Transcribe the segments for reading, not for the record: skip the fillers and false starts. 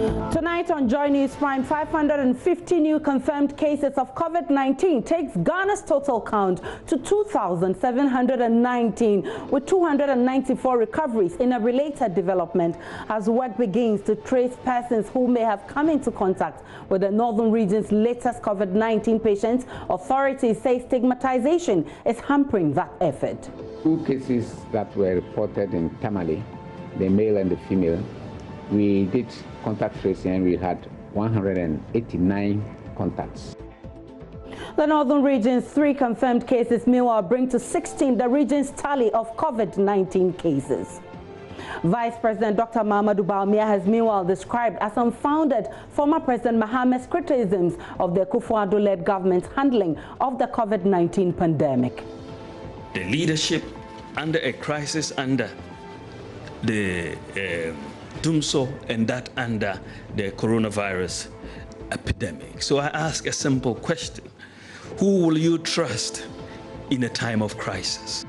Tonight on Joy News Prime, 550 new confirmed cases of COVID-19 takes Ghana's total count to 2,719, with 294 recoveries in a related development as work begins to trace persons who may have come into contact with the northern region's latest COVID-19 patients. Authorities say stigmatization is hampering that effort. 2 cases that were reported in Tamale, the male and the female, we did contact tracing and we had 189 contacts. The northern region's 3 confirmed cases, meanwhile, bring to 16 the region's tally of COVID-19 cases. Vice President Dr. Mahamudu Bawumia has meanwhile described as unfounded former President Mahama's criticisms of the Akufo-Addo-led government's handling of the COVID-19 pandemic. The leadership under a crisis, under the Dumso, and that under the coronavirus epidemic. So I ask a simple question: who will you trust in a time of crisis?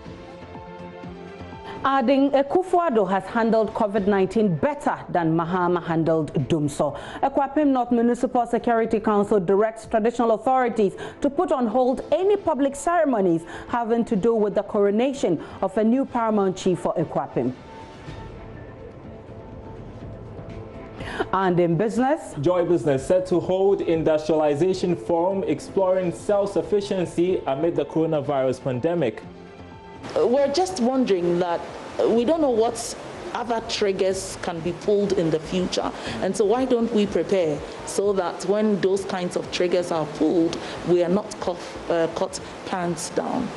Adding, Akufo-Addo has handled COVID-19 better than Mahama handled Dumso. Akuapem North Municipal Security Council directs traditional authorities to put on hold any public ceremonies having to do with the coronation of a new paramount chief for Akuapem. And in business, Joy Business set to hold industrialization forum exploring self-sufficiency amid the coronavirus pandemic. We're just wondering that we don't know what other triggers can be pulled in the future, and so why don't we prepare so that when those kinds of triggers are pulled, we are not caught pants down.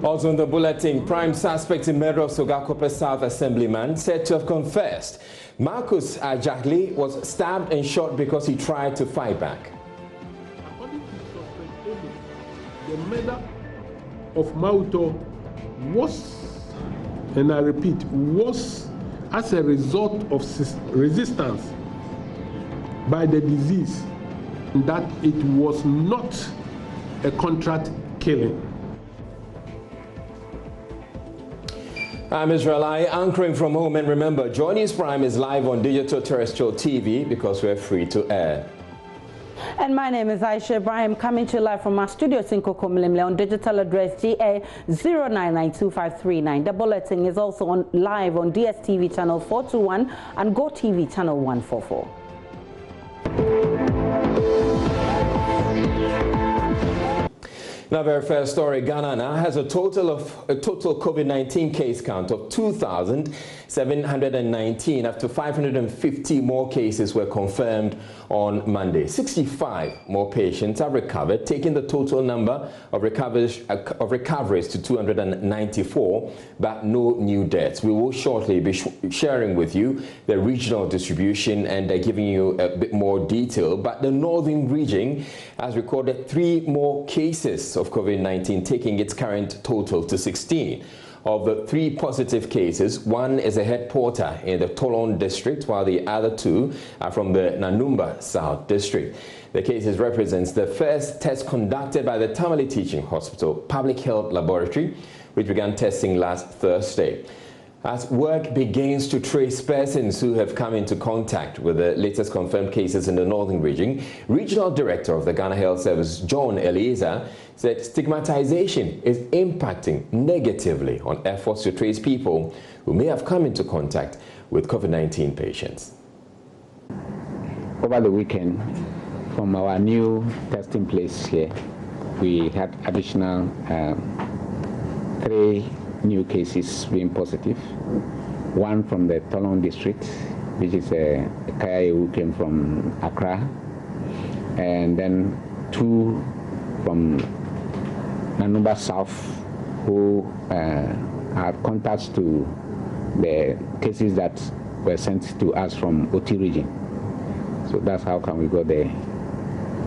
Also in the bulletin, prime suspect in murder of Sogakope South Assemblyman said to have confessed. Marcus Ajagli was stabbed and shot because he tried to fight back. According to suspect Amy, the murder of Mauto was, and I repeat, was as a result of resistance by the disease, that it was not a contract killing. I'm Israel I, anchoring from home, and remember, Joy News Prime is live on digital terrestrial TV because we're free to air. And my name is Aisha Ibrahim, coming to you live from our studios in Kokomlemle on digital address GA09925339. The bulletin is also live on DSTV channel 421 and GoTV channel 144. Now, very first story, Ghana now has a total COVID-19 case count of 2,719 after 550 more cases were confirmed on Monday. 65 more patients have recovered, taking the total number of recoveries to 294, but no new deaths. We will shortly be sharing with you the regional distribution and giving you a bit more detail. But the northern region has recorded 3 more cases of COVID-19, taking its current total to 16. Of the 3 positive cases, 1 is a head porter in the Tolon district, while the other 2 are from the Nanumba South district. The cases represents the first test conducted by the Tamale Teaching Hospital Public Health Laboratory, which began testing last Thursday. As work begins to trace persons who have come into contact with the latest confirmed cases in the northern region, Regional Director of the Ghana Health Service, John Eliezer, said stigmatization is impacting negatively on efforts to trace people who may have come into contact with COVID-19 patients. Over the weekend, from our new testing place here, we had additional 3 new cases being positive. 1 from the Tolon district, which is a Kaya who came from Accra, and then 2 from Nanumba South who had contacts to the cases that were sent to us from OT region. So that's how come we got the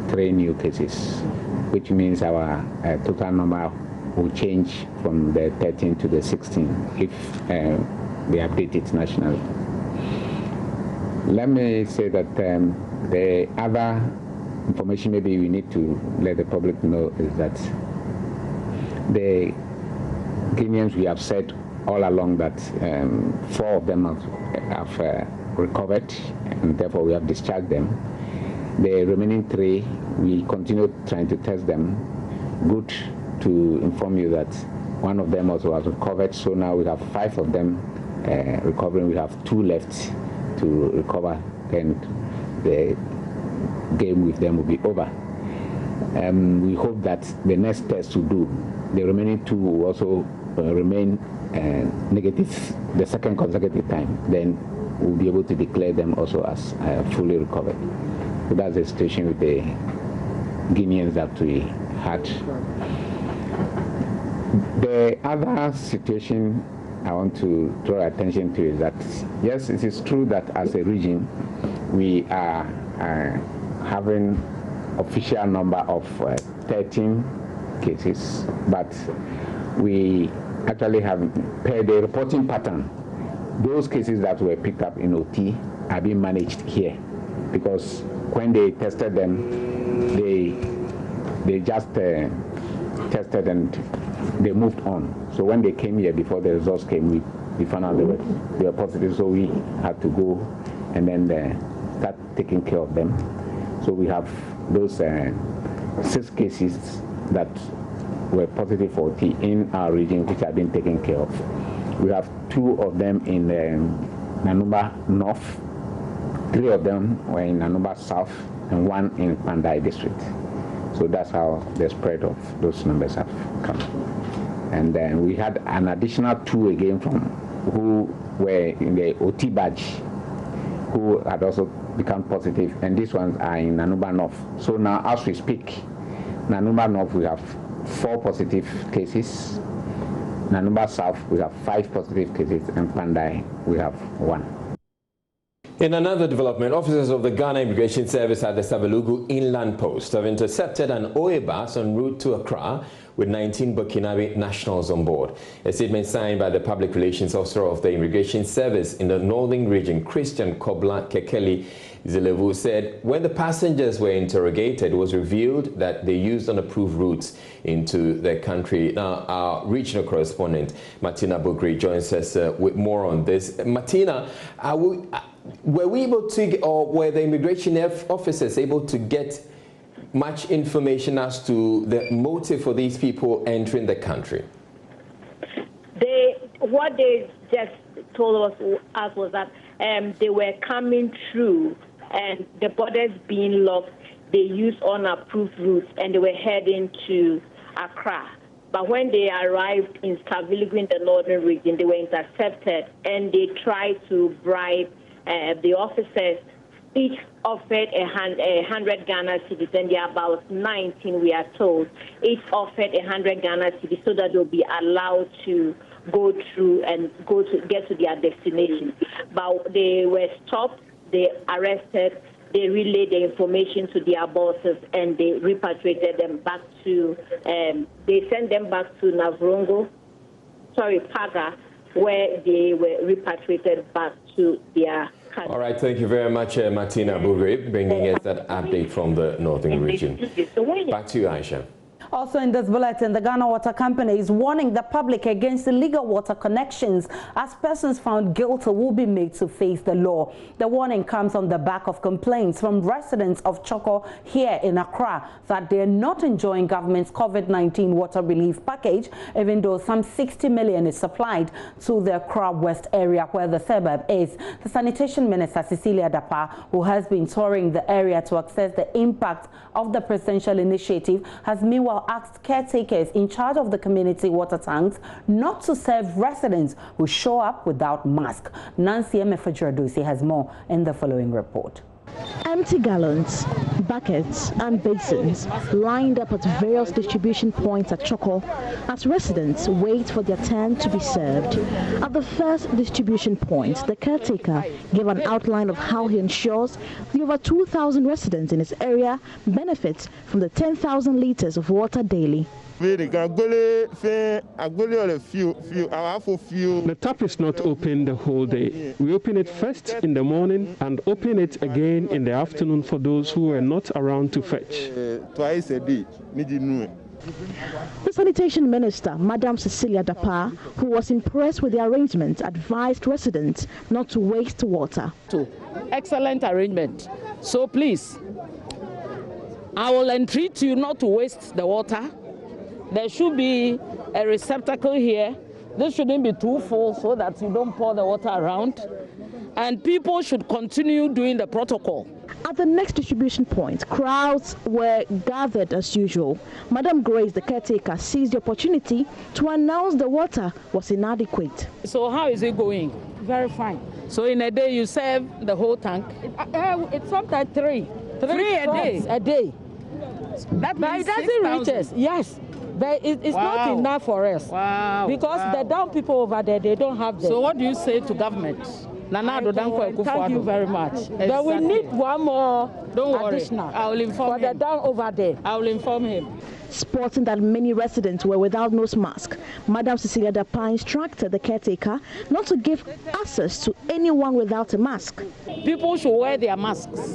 3 new cases, which means our total number will change from the 13 to the 16 if we update it nationally. Let me say that the other information maybe we need to let the public know is that the Guineans, we have said all along that 4 of them have recovered, and therefore we have discharged them. The remaining 3, we continue trying to test them. Good to inform you that one of them also has recovered, so now we have 5 of them recovering. We have 2 left to recover, then the game with them will be over. We hope that the next test will do. The remaining 2 will also remain negative the second consecutive time. Then we'll be able to declare them also as fully recovered. So that's the situation with the Guineans that we had. The other situation I want to draw attention to is that, yes, it is true that as a region, we are having official number of 13 cases, but we actually have, per the reporting pattern, those cases that were picked up in OT are being managed here, because when they tested them, they just tested and they moved on. So when they came here, before the results came, we found out they were positive, so we had to go and then start taking care of them. So we have those 6 cases that were positive for OT in our region, which have been taken care of. We have 2 of them in Nanumba North, 3 of them were in Nanumba South, and 1 in Pandai district. So that's how the spread of those numbers have come. And then we had an additional 2 again from who were in the OT badge, who had also become positive, and these ones are in Nanumba North. So now, as we speak, Nanumba North, we have 4 positive cases. Nanumba South, we have 5 positive cases, and Pandai, we have 1. In another development, officers of the Ghana Immigration Service at the Savelugu Inland Post have intercepted an Oye bus en route to Accra with 19 Burkinabe nationals on board. A statement signed by the Public Relations Officer of the Immigration Service in the Northern Region, Christian Kobla Kekeli Zilevu, said when the passengers were interrogated, it was revealed that they used unapproved routes into the country. Now, our regional correspondent, Martina Bugri, joins us with more on this. Martina, were we able to, or were the immigration officers able to get much information as to the motive for these people entering the country? What they just told us was that they were coming through, and the borders being locked, they used unapproved routes, and they were heading to Accra. But when they arrived in Savelugu in the northern region, they were intercepted, and they tried to bribe the officers. Each offered 100 Ghana cedis, and there are about 19, we are told. Each offered 100 Ghana cedis so that they'll be allowed to go through and get to their destination. But they were stopped, they arrested, they relayed the information to their bosses, and they repatriated them back to, they sent them back to Paga, where they were repatriated back to their country. All right, thank you very much, Martina Bugri, bringing us that update from the northern region. Back to you, Aisha. Also in this bulletin, the Ghana Water Company is warning the public against illegal water connections, as persons found guilty will be made to face the law. The warning comes on the back of complaints from residents of Choko here in Accra that they are not enjoying government's COVID-19 water relief package, even though some 60 million is supplied to the Accra West area where the suburb is. The Sanitation Minister, Cecilia Dapa, who has been touring the area to assess the impact of the presidential initiative, has meanwhile asked caretakers in charge of the community water tanks not to serve residents who show up without masks. Nancy Emefajiradosi has more in the following report. Empty gallons, buckets and basins lined up at various distribution points at Choko as residents wait for their turn to be served. At the first distribution point, the caretaker gave an outline of how he ensures the over 2,000 residents in his area benefit from the 10,000 liters of water daily. The tap is not open the whole day. We open it first in the morning and open it again in the afternoon for those who are not around to fetch. Twice a day. The Sanitation Minister, Madam Cecilia Dapaah, who was impressed with the arrangement, advised residents not to waste water. Excellent arrangement. So please, I will entreat you not to waste the water. There should be a receptacle here. This shouldn't be too full so that you don't pour the water around. And people should continue doing the protocol. At the next distribution point, crowds were gathered as usual. Madam Grace, the caretaker, seized the opportunity to announce the water was inadequate. So how is it going? Very fine. So in a day you serve the whole tank? It's sometimes three a day? A day. That but it doesn't reach us. Yes. But it's not enough for us. Wow. Because the down people over there, they don't have them. So what do you say to government? Thank you very much. Exactly. But we need one more additional. I will inform him. For the down over there. I will inform him. Spotting that many residents were without nose mask, Madam Cecilia Dapaah instructed the caretaker not to give access to anyone without a mask. People should wear their masks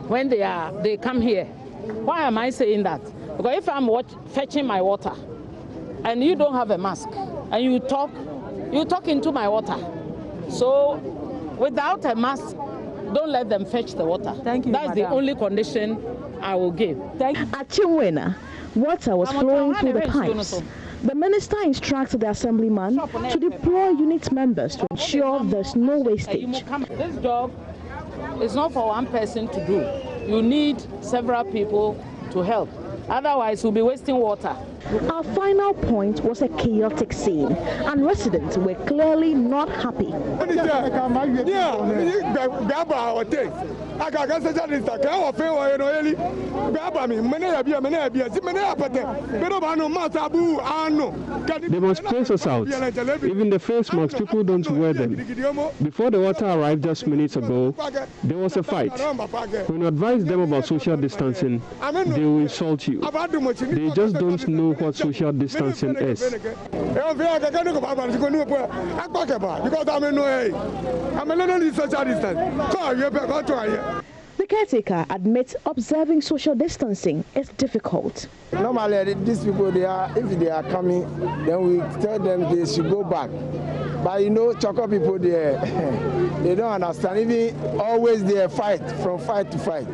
when they come here. Why am I saying that? Because if I'm fetching my water and you don't have a mask and you talk into my water. So without a mask, don't let them fetch the water. Thank you, That's the only condition I will give. At Chimwena, water was flowing through the pipes. The minister instructed the assemblyman to deploy unit members to ensure there's no wastage. This job is not for one person to do. You need several people to help. Otherwise, we'll be wasting water. Our final point was a chaotic scene, and residents were clearly not happy. They must place us out. Even the face masks, people don't wear them. Before the water arrived just minutes ago, there was a fight. When you advise them about social distancing, they will insult you. They just don't know what social distancing is. The caretaker admits observing social distancing is difficult. Normally, these people, if they are coming, then we tell them they should go back. But you know, Choko people, they don't understand. Even always they fight from fight to fight.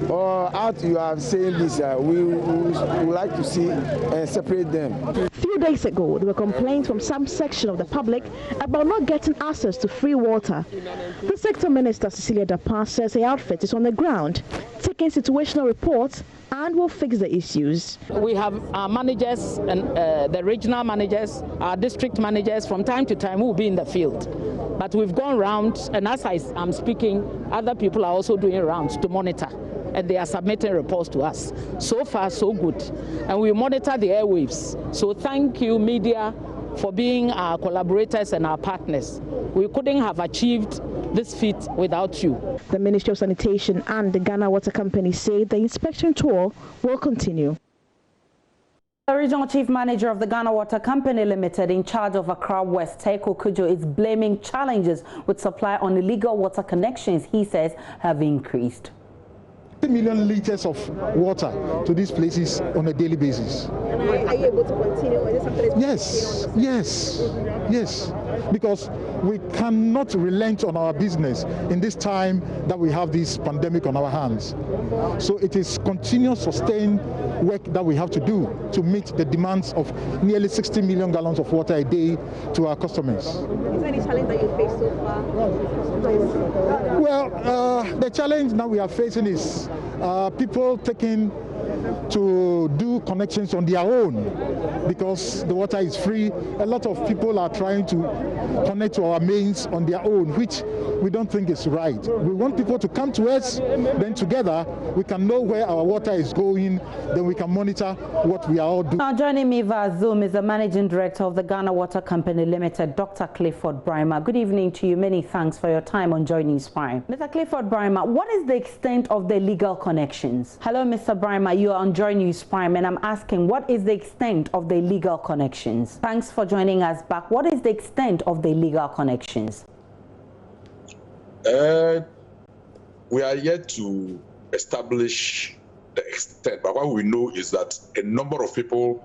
Or out you are saying this, we would like to see and separate them. A few days ago, there were complaints from some section of the public about not getting access to free water. The sector minister, Cecilia Dapaah, says her outfit is on the ground, taking situational reports and will fix the issues. We have our managers and the regional managers, our district managers, from time to time will be in the field. But we've gone round, and as I'm speaking, other people are also doing rounds to monitor. And they are submitting reports to us. So far, so good. And we monitor the airwaves. So thank you, media, for being our collaborators and our partners. We couldn't have achieved this feat without you. The Ministry of Sanitation and the Ghana Water Company say the inspection tour will continue. The Regional Chief Manager of the Ghana Water Company Limited in charge of Accra West, Taiko Kujo, is blaming challenges with supply on illegal water connections he says have increased. 50 million liters of water to these places on a daily basis. Are you able to continue? Or is it something Yes, because we cannot relent on our business in this time that we have this pandemic on our hands. So it is continuous, sustained work that we have to do to meet the demands of nearly 60 million gallons of water a day to our customers. Is there any challenge that you face so far? Well, the challenge now we are facing is people taking to do connections on their own because the water is free. A lot of people are trying to connect to our mains on their own, which we don't think is right. We want people to come to us, then together we can know where our water is going, then we can monitor what we are all doing. Now joining me via Zoom is the Managing Director of the Ghana Water Company Limited, Dr. Clifford Brima. Good evening to you. Many thanks for your time on Joining Prime. Mr. Clifford Brima, what is the extent of the legal connections? Hello, Mr. Brima, you are on Joy News Prime, and I'm asking, what is the extent of the legal connections? Thanks for joining us back. What is the extent of the legal connections? We are yet to establish the extent, but what we know is that a number of people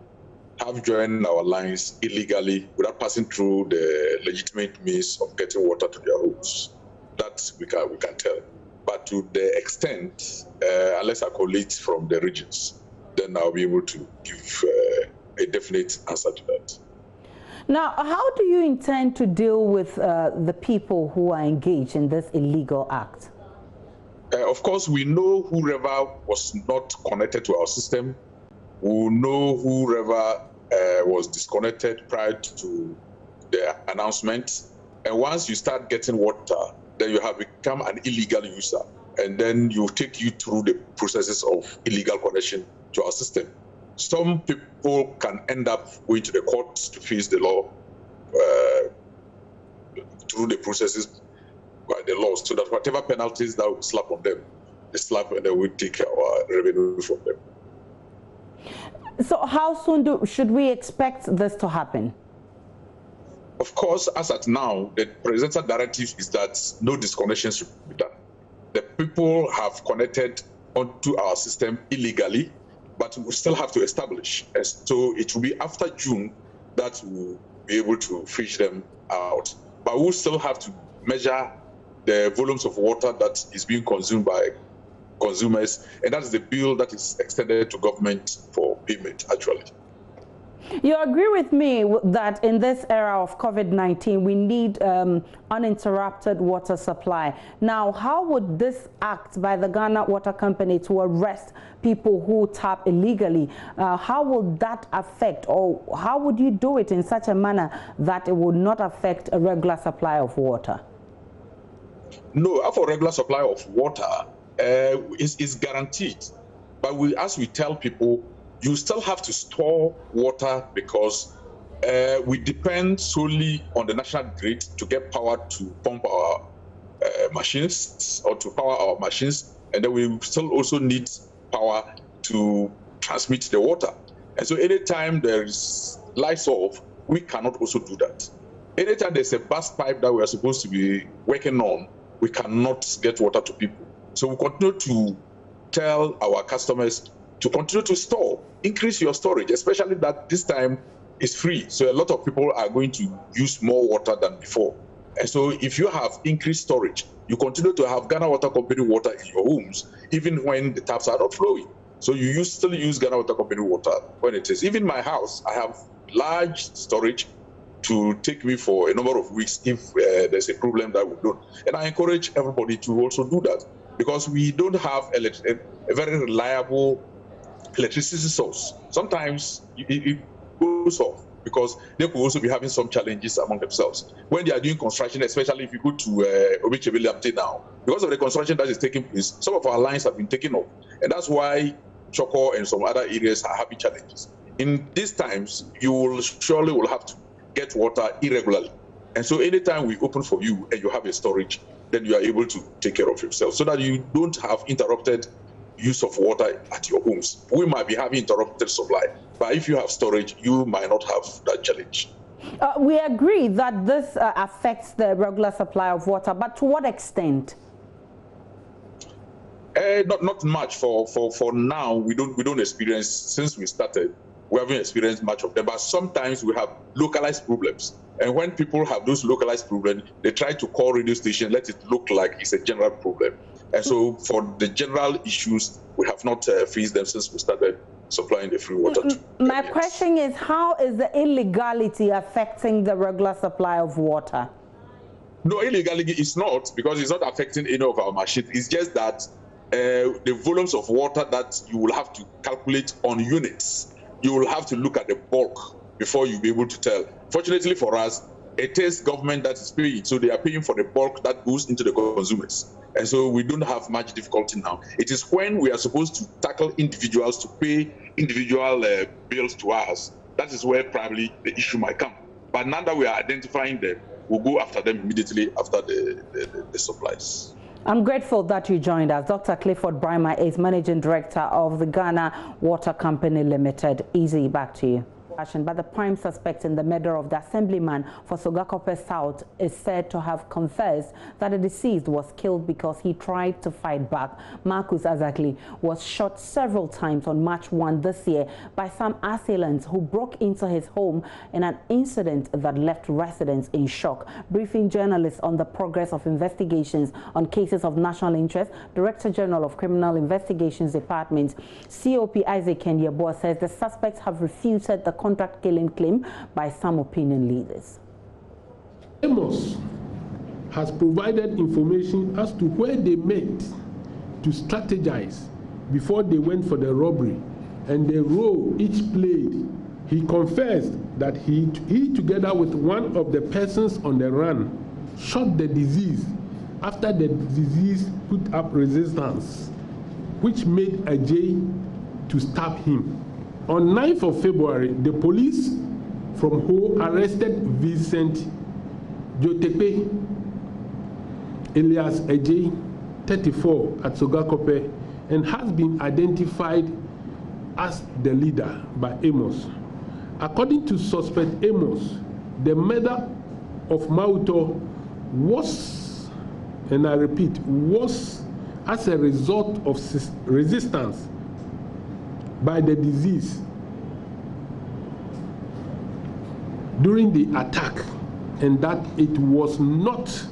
have joined our lines illegally without passing through the legitimate means of getting water to their homes. That we can tell. But to the extent, unless I collate from the regions, then I'll be able to give a definite answer to that. Now, how do you intend to deal with the people who are engaged in this illegal act? Of course, we know whoever was not connected to our system. We know whoever was disconnected prior to the announcement. And once you start getting water, then you have become an illegal user. And then you take you through the processes of illegal connection to our system. Some people can end up going to the courts to face the law through the processes by the laws, so that whatever penalties that we slap on them, they slap and then we take our revenue from them. So how soon should we expect this to happen? Of course, as at now, the presidential directive is that no disconnections should be done. The people have connected onto our system illegally, but we still have to establish. And so it will be after June that we'll be able to fish them out. But we'll still have to measure the volumes of water that is being consumed by consumers, and that is the bill that is extended to government for payment, actually. You agree with me that in this era of COVID-19, we need uninterrupted water supply. Now, how would this act by the Ghana Water Company to arrest people who tap illegally, how will that affect, or how would you do it in such a manner that it would not affect a regular supply of water? No, for regular supply of water is guaranteed. But as we tell people, you still have to store water because we depend solely on the national grid to get power to pump our machines or to power our machines. And then we still also need power to transmit the water. And so anytime there is lights off, we cannot also do that. Anytime there's a burst pipe that we are supposed to be working on, we cannot get water to people. So we continue to tell our customers to continue to store, increase your storage, especially that this time is free. So a lot of people are going to use more water than before. And so if you have increased storage, you continue to have Ghana Water Company water in your homes, even when the taps are not flowing. So you still use Ghana Water Company water when it is. Even my house, I have large storage to take me for a number of weeks if there's a problem that we don't. And I encourage everybody to also do that, because we don't have a very reliable electricity source. Sometimes it goes off because they could also be having some challenges among themselves. When they are doing construction, especially if you go to Obichebele now, because of the construction that is taking place, some of our lines have been taken off. And that's why Choko and some other areas are having challenges. In these times, you will surely have to get water irregularly. And so anytime we open for you and you have a storage, then you are able to take care of yourself so that you don't have interrupted use of water at your homes. We might be having interrupted supply, but if you have storage, you might not have that challenge. We agree that this affects the regular supply of water, but to what extent? Not much. For now, we don't experience, since we started, we haven't experienced much of them, but sometimes we have localized problems. And when people have those localized problems, they try to call radio station, let it look like it's a general problem. And so for the general issues, we have not faced them since we started supplying the free water. My question is, how is the illegality affecting the regular supply of water? No, illegality is not, because it's not affecting any of our machines. It's just that the volumes of water that you will have to calculate on units, you will have to look at the bulk before you'll be able to tell. Fortunately for us, it is government that is paying, so they are paying for the bulk that goes into the consumers. And so we don't have much difficulty now. It is when we are supposed to tackle individuals to pay individual bills to us, that is where probably the issue might come. But now that we are identifying them, we'll go after them immediately after the supplies. I'm grateful that you joined us. Dr. Clifford Brima is Managing Director of the Ghana Water Company Limited. Easy, back to you. But the prime suspect in the murder of the assemblyman for Sogakope South is said to have confessed that the deceased was killed because he tried to fight back. Marcus Azakli was shot several times on March 1 this year by some assailants who broke into his home in an incident that left residents in shock. Briefing journalists on the progress of investigations on cases of national interest, Director General of Criminal Investigations Department, COP Isaac Kenyeboah, says the suspects have refuted the contract killing claim by some opinion leaders. Amos has provided information as to where they met to strategize before they went for the robbery and the role each played. He confessed that he together with one of the persons on the run shot the deceased after the deceased put up resistance, which made Ajay to stab him. On 9th of February, the police from Ho arrested Vincent Jotepe Elias Ajay, 34, at Sogakope, and has been identified as the leader by Amos. According to suspect Amos, the murder of Mauto was, and I repeat, was as a result of resistance by the deceased during the attack, and that it was not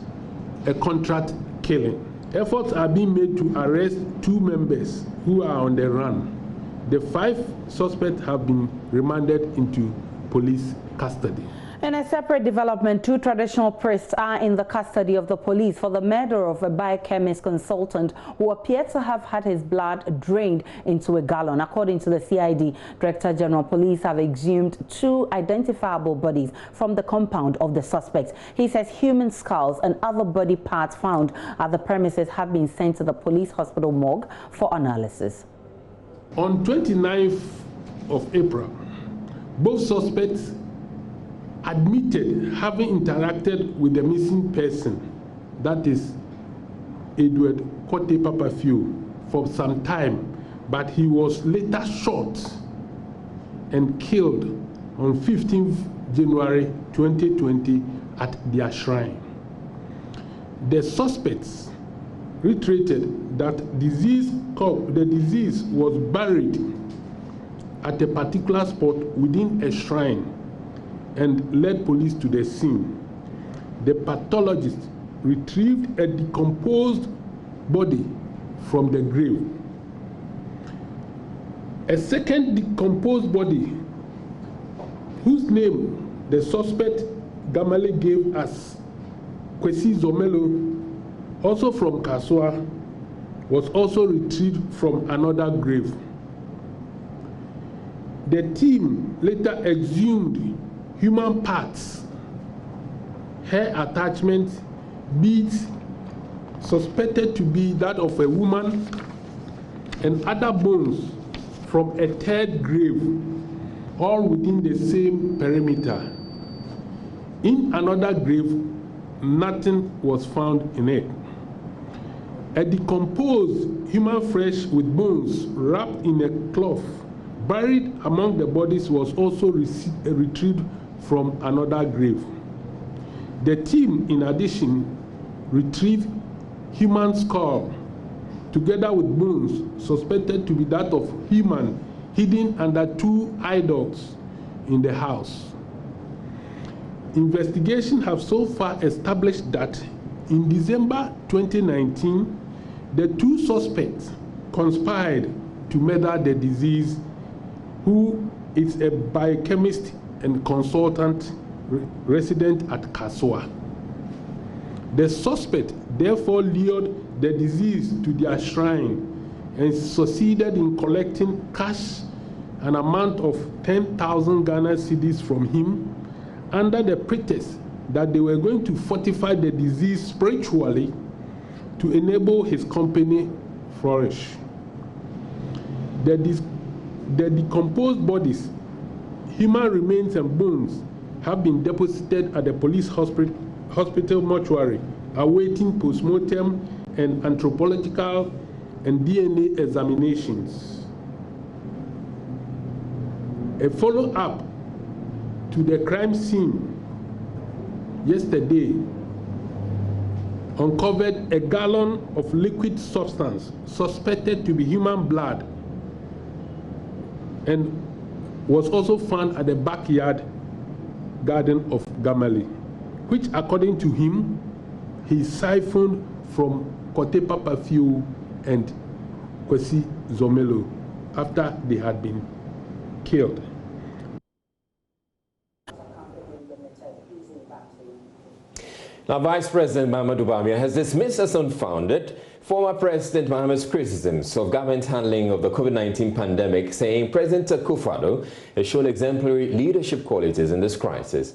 a contract killing. Efforts are being made to arrest 2 members who are on the run. The 5 suspects have been remanded into police custody. In a separate development, 2 traditional priests are in the custody of the police for the murder of a biochemist consultant who appeared to have had his blood drained into a gallon. According to the CID, Director General, police have exhumed 2 identifiable bodies from the compound of the suspects. He says human skulls and other body parts found at the premises have been sent to the police hospital morgue for analysis. On 29th of April, both suspects admitted having interacted with the missing person, that is Edward Kote Papafio, for some time, but he was later shot and killed on 15th January 2020 at their shrine. The suspects reiterated that the disease was buried at a particular spot within a shrine and led police to the scene. The pathologist retrieved a decomposed body from the grave. A second decomposed body, whose name the suspect Gamale gave as Kwesi Zomelo, also from Kasua, was also retrieved from another grave. The team later exhumed human parts, hair attachments, beads suspected to be that of a woman, and other bones from a 3rd grave, all within the same perimeter. In another grave, nothing was found in it. A decomposed human flesh with bones wrapped in a cloth buried among the bodies was also retrieved from another grave. The team, in addition, retrieved human skull together with bones suspected to be that of human hidden under 2 idols in the house. Investigations have so far established that in December 2019, the 2 suspects conspired to murder the deceased, who is a biochemist and consultant resident at Kasua. The suspect therefore lured the deceased to their shrine and succeeded in collecting cash, an amount of 10,000 Ghana cedis from him, under the pretext that they were going to fortify the deceased spiritually to enable his company flourish. The decomposed bodies, human remains and bones have been deposited at the police hospital mortuary, awaiting postmortem and anthropological and DNA examinations. A follow-up to the crime scene yesterday uncovered a gallon of liquid substance suspected to be human blood and was also found at the backyard garden of Gamali, which according to him, he siphoned from Kote Papafio and Kwesi Zomelo after they had been killed. Now, Vice President Mahamudu Bawumia has dismissed as unfounded former President Mahama's criticisms of government handling of the COVID-19 pandemic, saying President Akufo-Addo has shown exemplary leadership qualities in this crisis.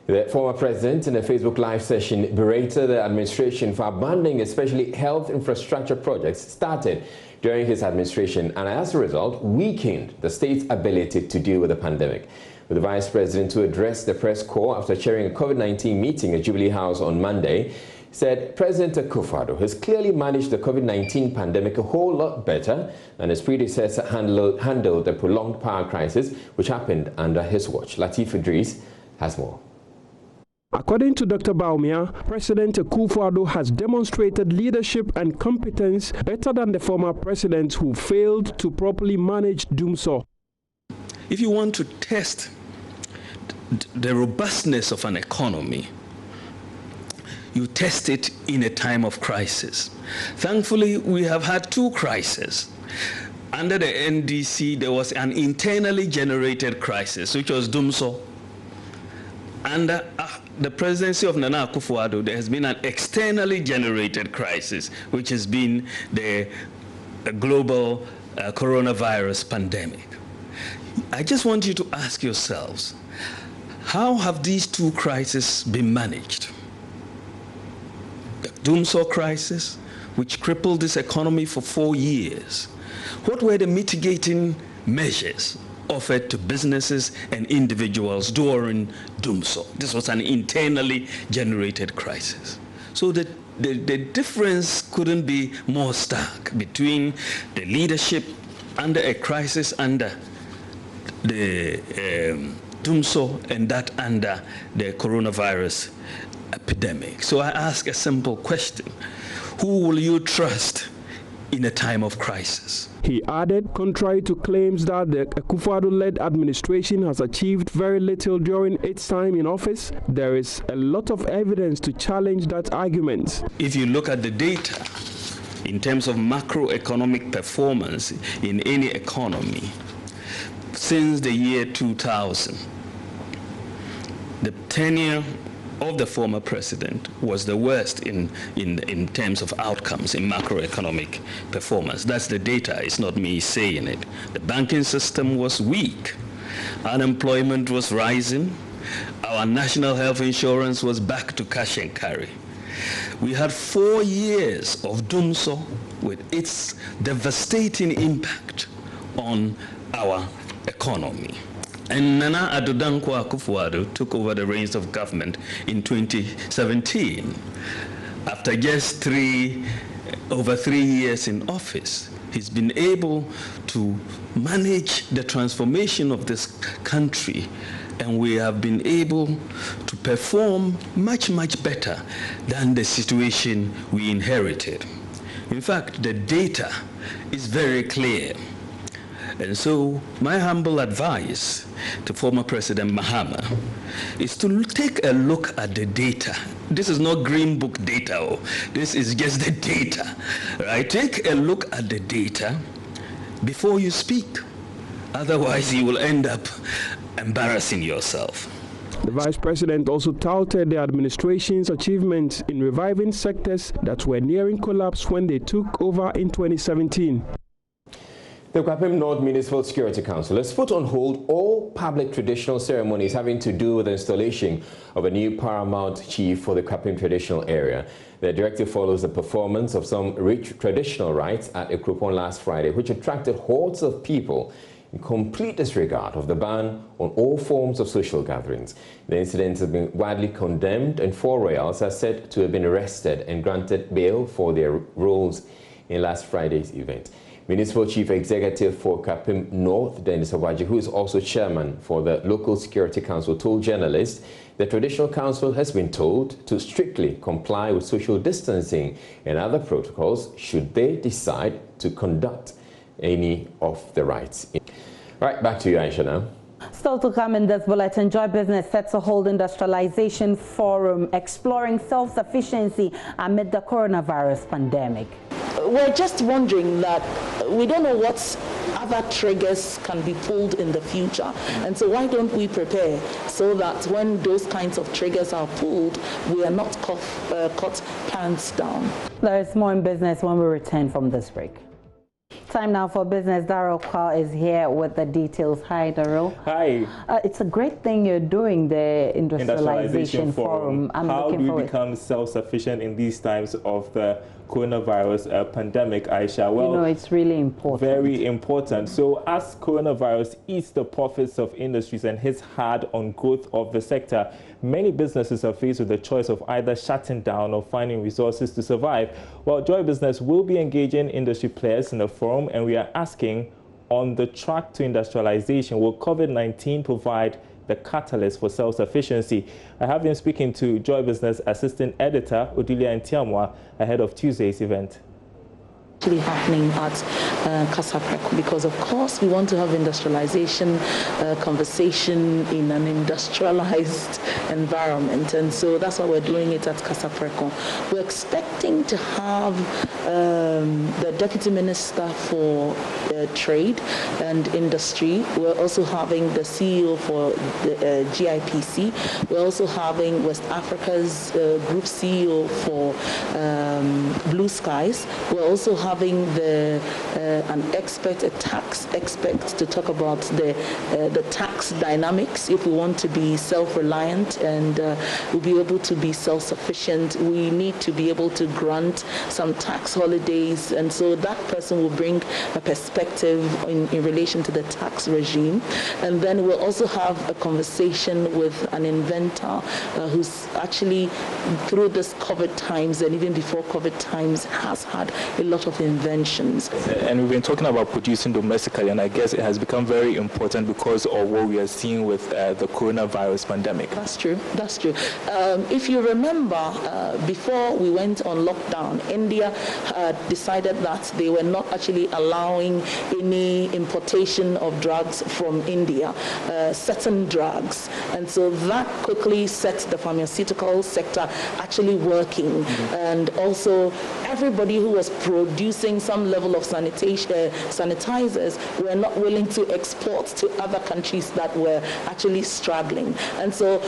The former president, in a Facebook Live session, berated the administration for abandoning especially health infrastructure projects started during his administration and as a result weakened the state's ability to deal with the pandemic. With the vice president to address the press corps after chairing a COVID-19 meeting at Jubilee House on Monday, said President Akufo-Addo has clearly managed the COVID-19 pandemic a whole lot better than his predecessor handled the prolonged power crisis which happened under his watch. Latif Idris has more. According to Dr. Bawumia, President Akufo-Addo has demonstrated leadership and competence better than the former president who failed to properly manage Dumso. If you want to test the robustness of an economy, you test it in a time of crisis. Thankfully, we have had two crises. Under the NDC, there was an internally generated crisis, which was Dumso. Under the presidency of Nana Akufo-Addo, there has been an externally generated crisis, which has been the global coronavirus pandemic. I just want you to ask yourselves, how have these two crises been managed? The Dumso crisis, which crippled this economy for 4 years. What were the mitigating measures offered to businesses and individuals during Dumso? This was an internally generated crisis. So the difference couldn't be more stark between the leadership under a crisis under the Dumso and that under the coronavirus epidemic. So I ask a simple question. Who will you trust in a time of crisis? He added, contrary to claims that the Akufo-Addo-led administration has achieved very little during its time in office, there is a lot of evidence to challenge that argument. If you look at the data in terms of macroeconomic performance in any economy, since the year 2000, the tenure of the former president was the worst in terms of outcomes in macroeconomic performance. That's the data, it's not me saying it. The banking system was weak. Unemployment was rising. Our national health insurance was back to cash and carry. We had 4 years of Dumso with its devastating impact on our economy. And Nana Addo Dankwa Akufo-Addo took over the reins of government in 2017. After just over 3 years in office, he's been able to manage the transformation of this country, and we have been able to perform much, much better than the situation we inherited. In fact, the data is very clear. And so my humble advice to former President Mahama is to take a look at the data. This is not Green Book data, this is just the data, right? Take a look at the data before you speak. Otherwise, you will end up embarrassing yourself. The vice president also touted the administration's achievements in reviving sectors that were nearing collapse when they took over in 2017. The Kwapim North Municipal Security Council has put on hold all public traditional ceremonies having to do with the installation of a new paramount chief for the Kwapim traditional area. The directive follows the performance of some rich traditional rites at Ekropon last Friday, which attracted hordes of people in complete disregard of the ban on all forms of social gatherings. The incident has been widely condemned, and 4 royals are said to have been arrested and granted bail for their roles in last Friday's event. Municipal Chief Executive for Kapim North, Dennis Awaji, who is also chairman for the Local Security Council, told journalists the Traditional Council has been told to strictly comply with social distancing and other protocols should they decide to conduct any of the rites. Right, back to you, Aisha, now. Still to come in this bulletin, Joy Business set to hold industrialization forum exploring self-sufficiency amid the coronavirus pandemic. We're just wondering that we don't know what other triggers can be pulled in the future. And so why don't we prepare so that when those kinds of triggers are pulled, we are not caught pants down. There is more in business when we return from this break. Time now for business. Daryl Kwal is here with the details. Hi, Daryl. Hi. It's a great thing you're doing, the Industrialization Forum. How do we become self-sufficient in these times of the coronavirus pandemic, Aisha? Well, you know, it's really important. Very important. So as coronavirus eats the profits of industries and hits hard on growth of the sector, many businesses are faced with the choice of either shutting down or finding resources to survive. Well, Joy Business will be engaging industry players in the forum, and we are asking, on the track to industrialization, will COVID-19 provide the catalyst for self-sufficiency? I have been speaking to Joy Business Assistant Editor Odilia Ntiamwa ahead of Tuesday's event. Actually happening at Casa Preco, because of course we want to have industrialization conversation in an industrialized environment, and so that's why we're doing it at Casa Preco. We're expecting to have the Deputy Minister for Trade and Industry. We're also having the CEO for the GIPC. We're also having West Africa's Group CEO for Blue Skies. We're also having an expert, a tax expert, to talk about the tax dynamics. If we want to be self-reliant and we'll be able to be self-sufficient, we need to be able to grant some tax holidays, and so that person will bring a perspective in relation to the tax regime. And then we'll also have a conversation with an inventor who's actually, through this COVID times and even before COVID times, has had a lot of inventions. And we've been talking about producing domestically, and I guess it has become very important because of what we are seeing with the coronavirus pandemic. That's true. That's true. If you remember, before we went on lockdown, India decided that they were not actually allowing any importation of drugs from India, certain drugs. And so that quickly set the pharmaceutical sector actually working. And also everybody who was producing some level of sanitizers were not willing to export to other countries that were actually struggling. And so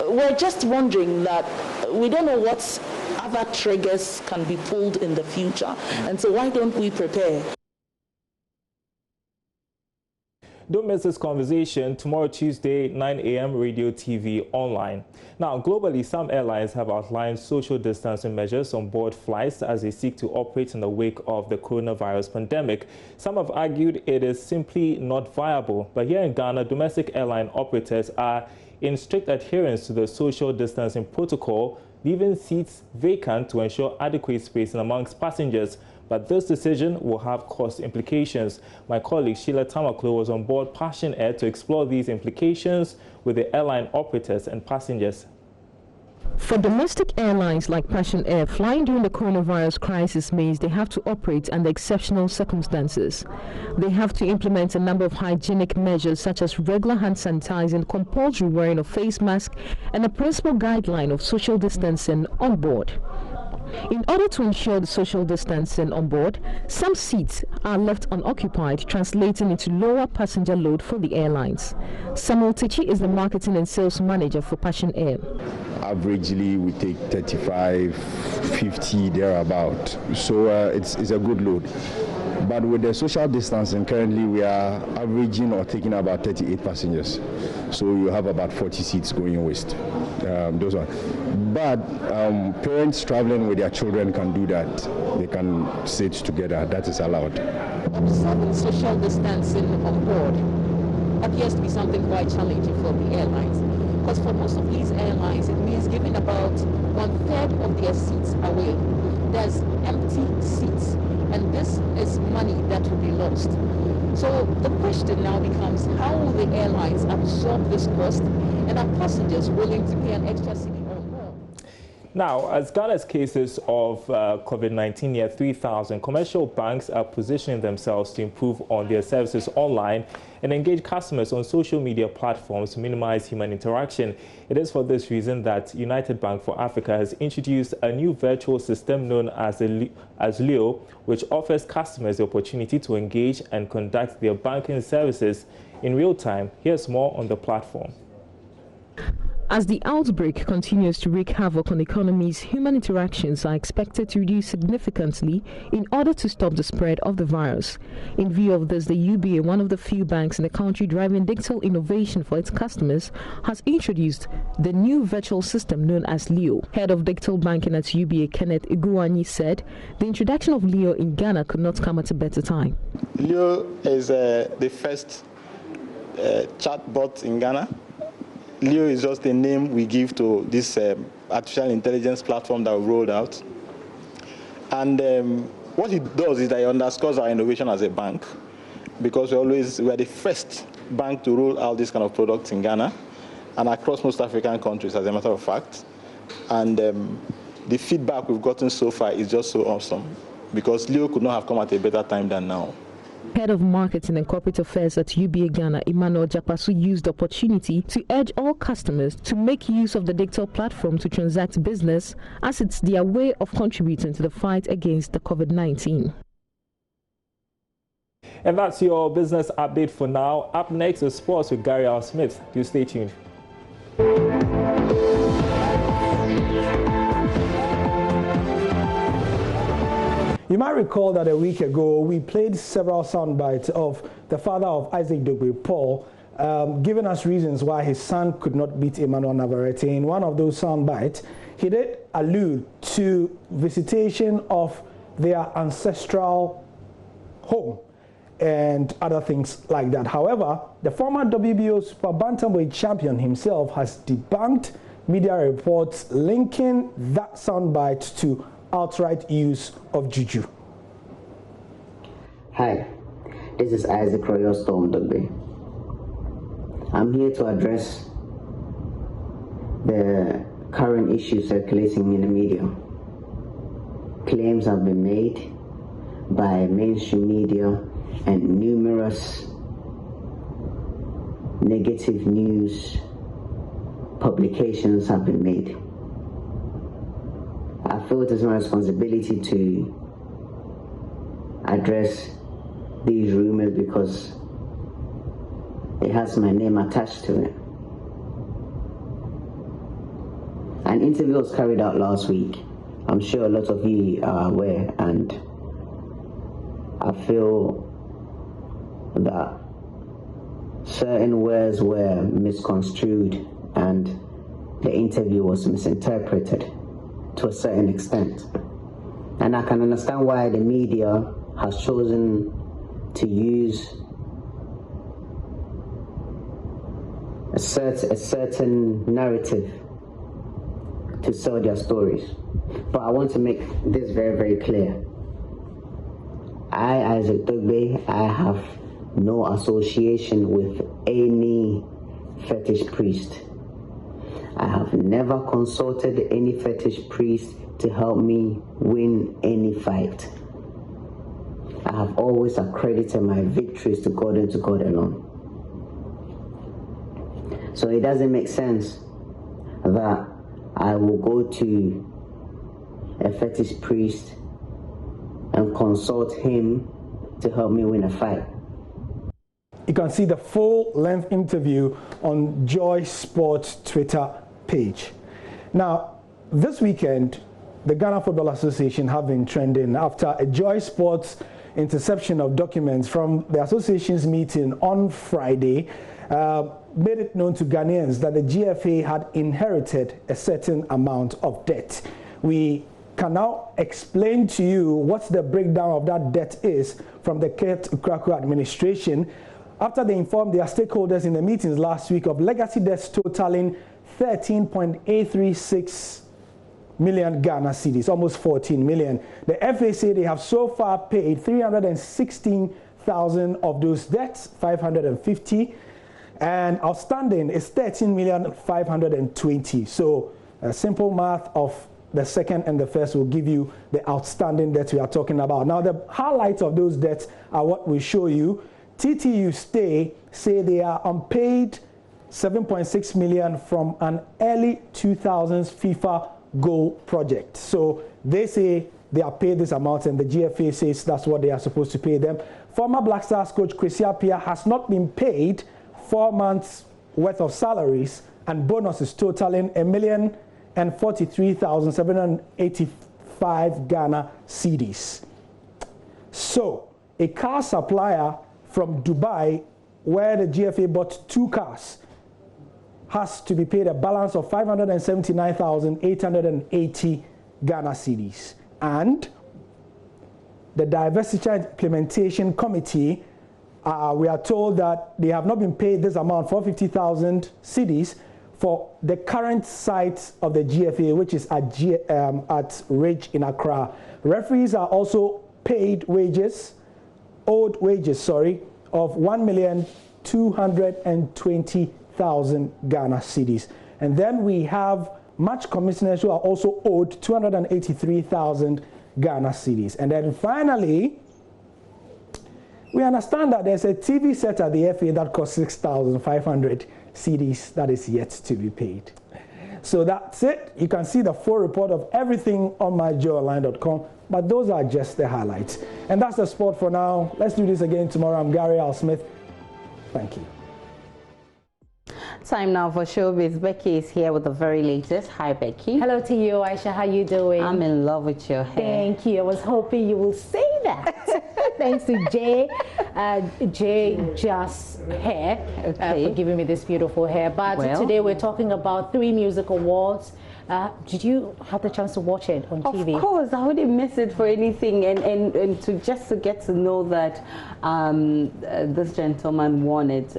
we're just wondering that we don't know what other triggers can be pulled in the future. And so why don't we prepare? Don't miss this conversation tomorrow, Tuesday, 9 a.m. Radio TV online. Now, globally, some airlines have outlined social distancing measures on board flights as they seek to operate in the wake of the coronavirus pandemic. Some have argued it is simply not viable. But here in Ghana, domestic airline operators are in strict adherence to the social distancing protocol, leaving seats vacant to ensure adequate spacing amongst passengers. But this decision will have cost implications. My colleague Sheila Tamaklo was on board Passion Air to explore these implications with the airline operators and passengers. For domestic airlines like Passion Air, flying during the coronavirus crisis means they have to operate under exceptional circumstances. They have to implement a number of hygienic measures such as regular hand sanitizing, compulsory wearing of face mask, and a principal guideline of social distancing on board. In order to ensure the social distancing on board, some seats are left unoccupied, translating into lower passenger load for the airlines. Samuel Tichi is the marketing and sales manager for Passion Air. Averagely, we take 35, 50, thereabout. So it's a good load. But with the social distancing, currently we are averaging or taking about 38 passengers. So you have about 40 seats going waste. Those ones. But parents traveling with their children can do that. They can sit together. That is allowed. Observing social distancing on board appears to be something quite challenging for the airlines. Because for most of these airlines, it means giving about 1/3 of their seats away. There's empty seats and this is money that will be lost. So the question now becomes, how will the airlines absorb this cost, and are passengers willing to pay an extra city or more? Now, as Ghana's cases of COVID-19 near 3,000, commercial banks are positioning themselves to improve on their services online and engage customers on social media platforms to minimize human interaction. It is for this reason that United Bank for Africa has introduced a new virtual system known as Leo, which offers customers the opportunity to engage and conduct their banking services in real time. Here's more on the platform. As the outbreak continues to wreak havoc on economies, human interactions are expected to reduce significantly in order to stop the spread of the virus. In view of this, the UBA, one of the few banks in the country driving digital innovation for its customers, has introduced the new virtual system known as Leo. Head of digital banking at UBA, Kenneth Iguanyi, said the introduction of Leo in Ghana could not come at a better time. Leo is the first chatbot in Ghana. Leo is just the name we give to this artificial intelligence platform that we rolled out. And what it does is that it underscores our innovation as a bank, because we are the first bank to roll out this kind of products in Ghana and across most African countries, as a matter of fact. And the feedback we've gotten so far is just so awesome, because Leo could not have come at a better time than now. Head of Marketing and Corporate Affairs at UBA Ghana, Emmanuel Jakpasu, used the opportunity to urge all customers to make use of the digital platform to transact business, as it's their way of contributing to the fight against the COVID-19. And that's your business update for now. Up next is sports with Gary R. Smith. Do stay tuned. You might recall that a week ago we played several sound bites of the father of Isaac Dogbe, Paul, giving us reasons why his son could not beat Emmanuel Navarrete. In one of those sound bites, he did allude to visitation of their ancestral home and other things like that. However, the former WBO Super Bantamweight champion himself has debunked media reports linking that soundbite to outright use of juju. Hi, this is Isaac Royal Storm Dogbe. I'm here to address the current issues circulating in the media. Claims have been made by mainstream media and numerous negative news publications have been made. I feel it is my responsibility to address these rumors because it has my name attached to it. An interview was carried out last week. I'm sure a lot of you are aware, and I feel that certain words were misconstrued and the interview was misinterpreted to a certain extent. And I can understand why the media has chosen to use a certain narrative to sell their stories. But I want to make this very, very clear. I, Isaac Dogbe, I have no association with any fetish priest. I have never consulted any fetish priest to help me win any fight. I have always accredited my victories to God and to God alone. So it doesn't make sense that I will go to a fetish priest and consult him to help me win a fight. You can see the full-length interview on Joy Sports Twitter page. Now, this weekend, the Ghana Football Association have been trending after a Joy Sports interception of documents from the association's meeting on Friday made it known to Ghanaians that the GFA had inherited a certain amount of debt. We can now explain to you what the breakdown of that debt is from the Kurt Okrako administration after they informed their stakeholders in the meetings last week of legacy debts totaling 13.836 million Ghana cedis, almost 14 million. The FA say they have so far paid 316,000 of those debts, 550, and outstanding is 13,520,000. So a simple math of the second and the first will give you the outstanding debts we are talking about. Now, the highlights of those debts are what we show you. TTU say they are unpaid 7.6 million from an early 2000s FIFA goal project. So they say they are paid this amount, and the GFA says that's what they are supposed to pay them. Former Black Stars coach Kwesi Appiah has not been paid 4 months worth of salaries and bonuses totaling 1,043,785 Ghana cedis. So a car supplier from Dubai, where the GFA bought 2 cars, has to be paid a balance of 579,880 Ghana cedis. And the Diversity Implementation Committee, we are told that they have not been paid this amount, 450,000 cedis, for the current site of the GFA, which is at Ridge in Accra. Referees are also paid wages, owed wages, of 1,220,000 Ghana cedis. And then we have match commissioners who are also owed 283,000 Ghana cedis. And then finally, we understand that there's a TV set at the FA that costs 6,500 cedis that is yet to be paid. So that's it. You can see the full report of everything on myjoyonline.com, but those are just the highlights. And that's the sport for now. Let's do this again tomorrow. I'm Gary Al Smith. Thank you. Time now for showbiz. Becky is here with the very latest. Hi, Becky. Hello to you, Aisha. How you doing? I'm in love with your hair. Thank you. I was hoping you will say that. Thanks to Jay Just Hair for giving me this beautiful hair. But today we're talking about 3 music awards. Did you have the chance to watch it on TV? Of course, I wouldn't miss it for anything. And to get to know that this gentleman won it.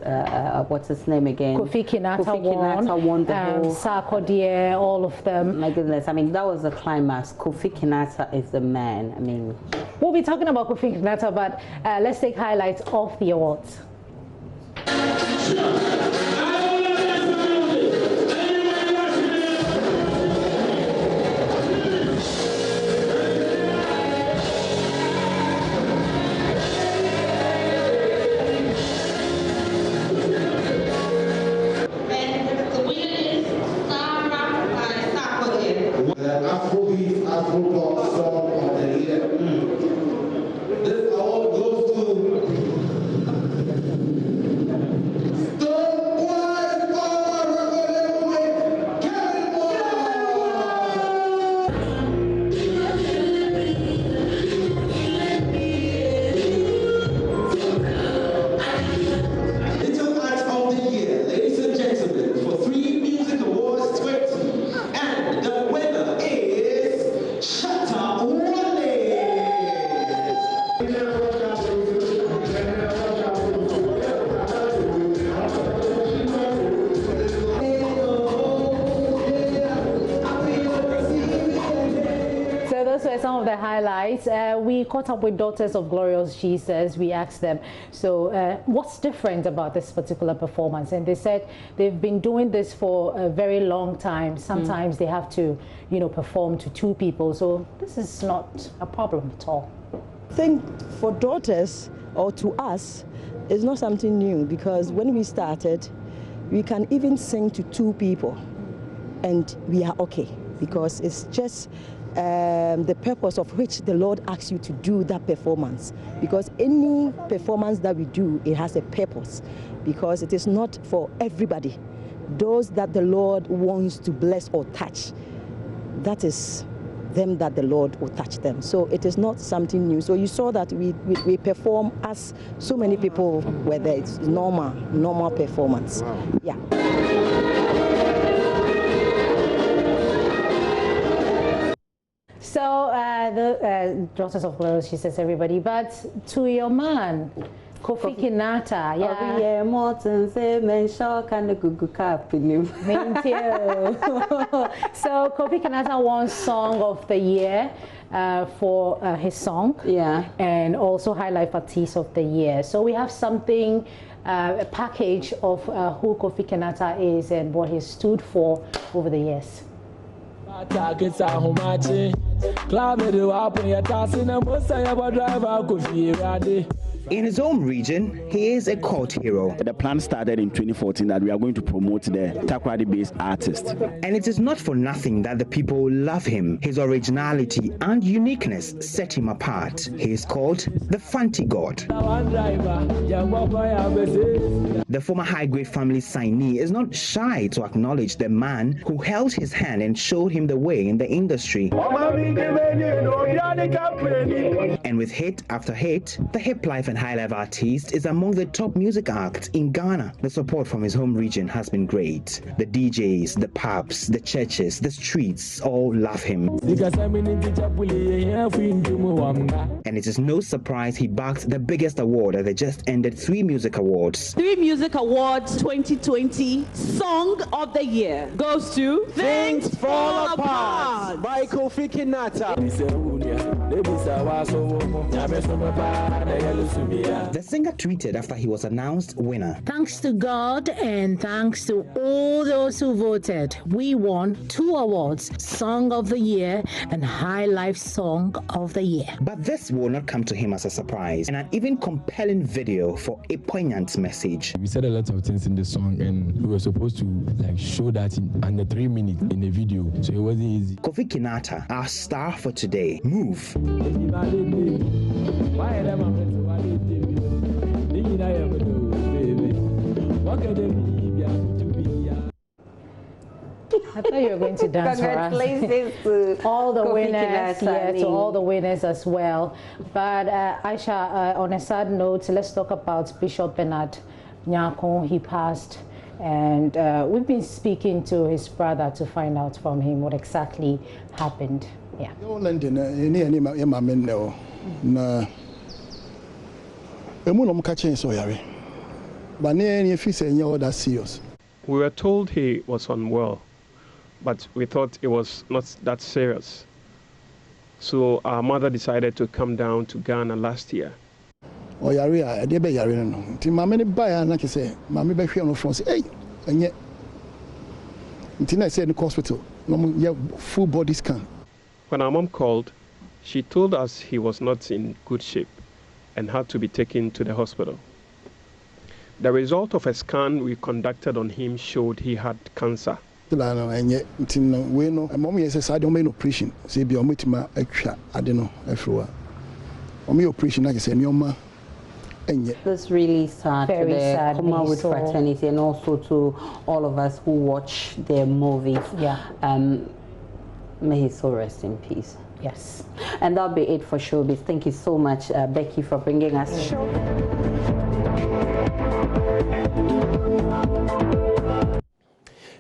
What's his name again? Kofi Kinata won the whole. Sarkodie, all of them. My goodness, I mean, that was the climax. Kofi Kinata is the man. I mean, we'll be talking about Kofi Kinata, but let's take highlights of the awards. Afrobeat, Afro-pop song of the year. This award goes to Stone Quiet Power record with Kevin Moore. Little Act of the Year, ladies and gentlemen, for 3 music awards 20, and the winner is Shatta Wale. So those were some of the highlights. We caught up with Daughters of Glorious Jesus. We asked them, so what's different about this particular performance? And they said they've been doing this for a very long time. Sometimes they have to, perform to 2 people. So this is not a problem at all. I think for Daughters, or to us, it's not something new, because when we started, we can even sing to 2 people and we are okay, because it's just the purpose of which the Lord asks you to do that performance. Because any performance that we do, it has a purpose, because it is not for everybody. Those that the Lord wants to bless or touch, that is them that the Lord will touch them. So it is not something new. So you saw that we perform as so many people were there. It's normal performance. Wow. Yeah. So the Daughters of Glorious, she says, everybody, but to your man, Kofi Kinata, yeah. Yeah, Morton say men shock and the Gugu Cup in him. Thank you. So Kofi Kinata won Song of the Year for his song. Yeah. And also High Life Artist of the Year. So we have something, a package of who Kofi Kinata is and what he stood for over the years. In his home region, he is a cult hero. The plan started in 2014 that we are going to promote the Takoradi-based artist. And it is not for nothing that the people love him. His originality and uniqueness set him apart. He is called the Fanti God. The former high-grade family signee is not shy to acknowledge the man who held his hand and showed him the way in the industry. And with hit after hit, the hip life and High Life Artist is among the top music acts in Ghana. The support from his home region has been great. The DJs, the pubs, the churches, the streets all love him. And it is no surprise he backed the biggest award at the just ended 3 Music Awards. 3 Music Awards 2020 Song of the Year goes to Things Fall Apart by Kofi Kinata. The singer tweeted after he was announced winner. Thanks to God and thanks to all those who voted, we won 2 awards, Song of the Year and High Life Song of the Year. But this will not come to him as a surprise, and an even compelling video for a poignant message. We said a lot of things in the song and we were supposed to show that in under 3 minutes in the video, so it wasn't easy. Kofi Kinata, our star for today. Move. I thought you were going to dance for us. Congratulations to all the Kofi winners, Kinata, to all the winners as well. But Aisha, on a sad note, let's talk about Bishop Bernard Nyarko. He passed, and we've been speaking to his brother to find out from him what exactly happened. Yeah. We were told he was unwell, but we thought it was not that serious. So our mother decided to come down to Ghana last year. Full body scan. When our mom called, she told us he was not in good shape and had to be taken to the hospital. The result of a scan we conducted on him showed he had cancer. The That's really sad to the Commonwealth fraternity and also to all of us who watch their movies. Yeah. May he so rest in peace. Yes. And that'll be it for Showbiz. Thank you so much, Becky, for bringing us